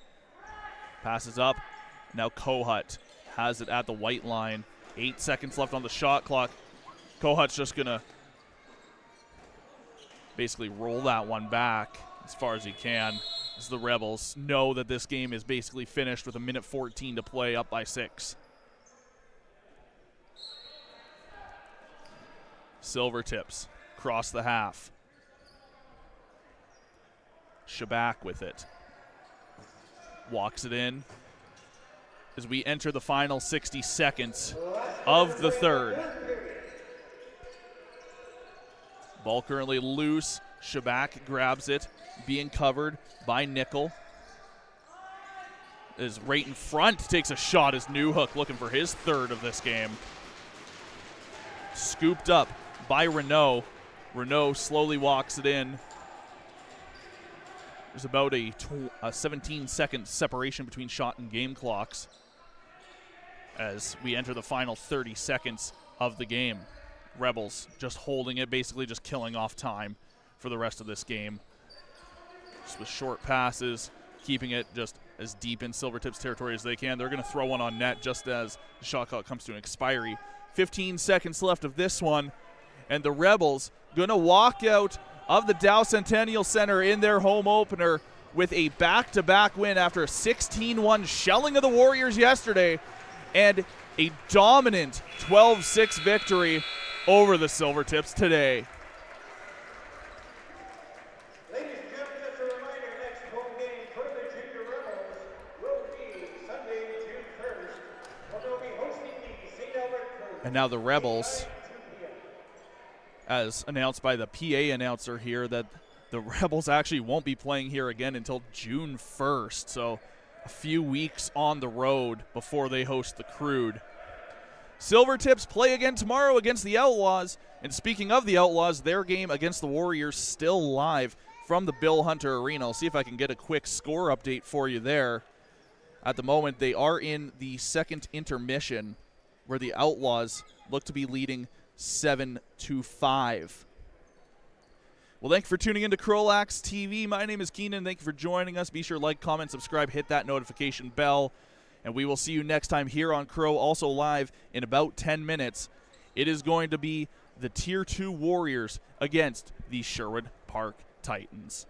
Passes up. Now Kohut has it at the white line. 8 seconds left on the shot clock. Kohut's just going to basically roll that one back as far as he can, as the Rebels know that this game is basically finished with a minute 14 to play, up by 6. Silvertips cross the half. Shabak with it. Walks it in as we enter the final 60 seconds of the third. Ball currently loose. Shabak grabs it, being covered by Nickel. Is right in front, takes a shot as Newhook looking for his third of this game. Scooped up by Renault. Renault slowly walks it in. There's about a 17-second separation between shot and game clocks as we enter the final 30 seconds of the game. Rebels just holding it, basically just killing off time for the rest of this game. Just with short passes, keeping it just as deep in Silvertips territory as they can. They're going to throw one on net just as the shot clock comes to an expiry. 15 seconds left of this one, and the Rebels going to walk out of the Dow Centennial Center in their home opener with a back-to-back win after a 16-1 shelling of the Warriors yesterday and a dominant 12-6 victory over the Silvertips today. Ladies and gentlemen, just a reminder, next home game for the Junior Rebels will be Sunday, June 1st, when they'll be hosting the St. Albert CROW. And now the Rebels, as announced by the PA announcer here, that the Rebels actually won't be playing here again until June 1st. So a few weeks on the road before they host the CROW. Silvertips play again tomorrow against the Outlaws. And speaking of the Outlaws, their game against the Warriors still live from the Bill Hunter Arena. I'll see if I can get a quick score update for you there. At the moment, they are in the second intermission, where the Outlaws look to be leading 7-5. Well, thank you for tuning in to CROW LAX TV. My name is Keenan. Thank you for joining us. Be sure to like, comment, subscribe, hit that notification bell. And we will see you next time here on CROW, also live in about 10 minutes. It is going to be the Tier 2 Warriors against the Sherwood Park Titans.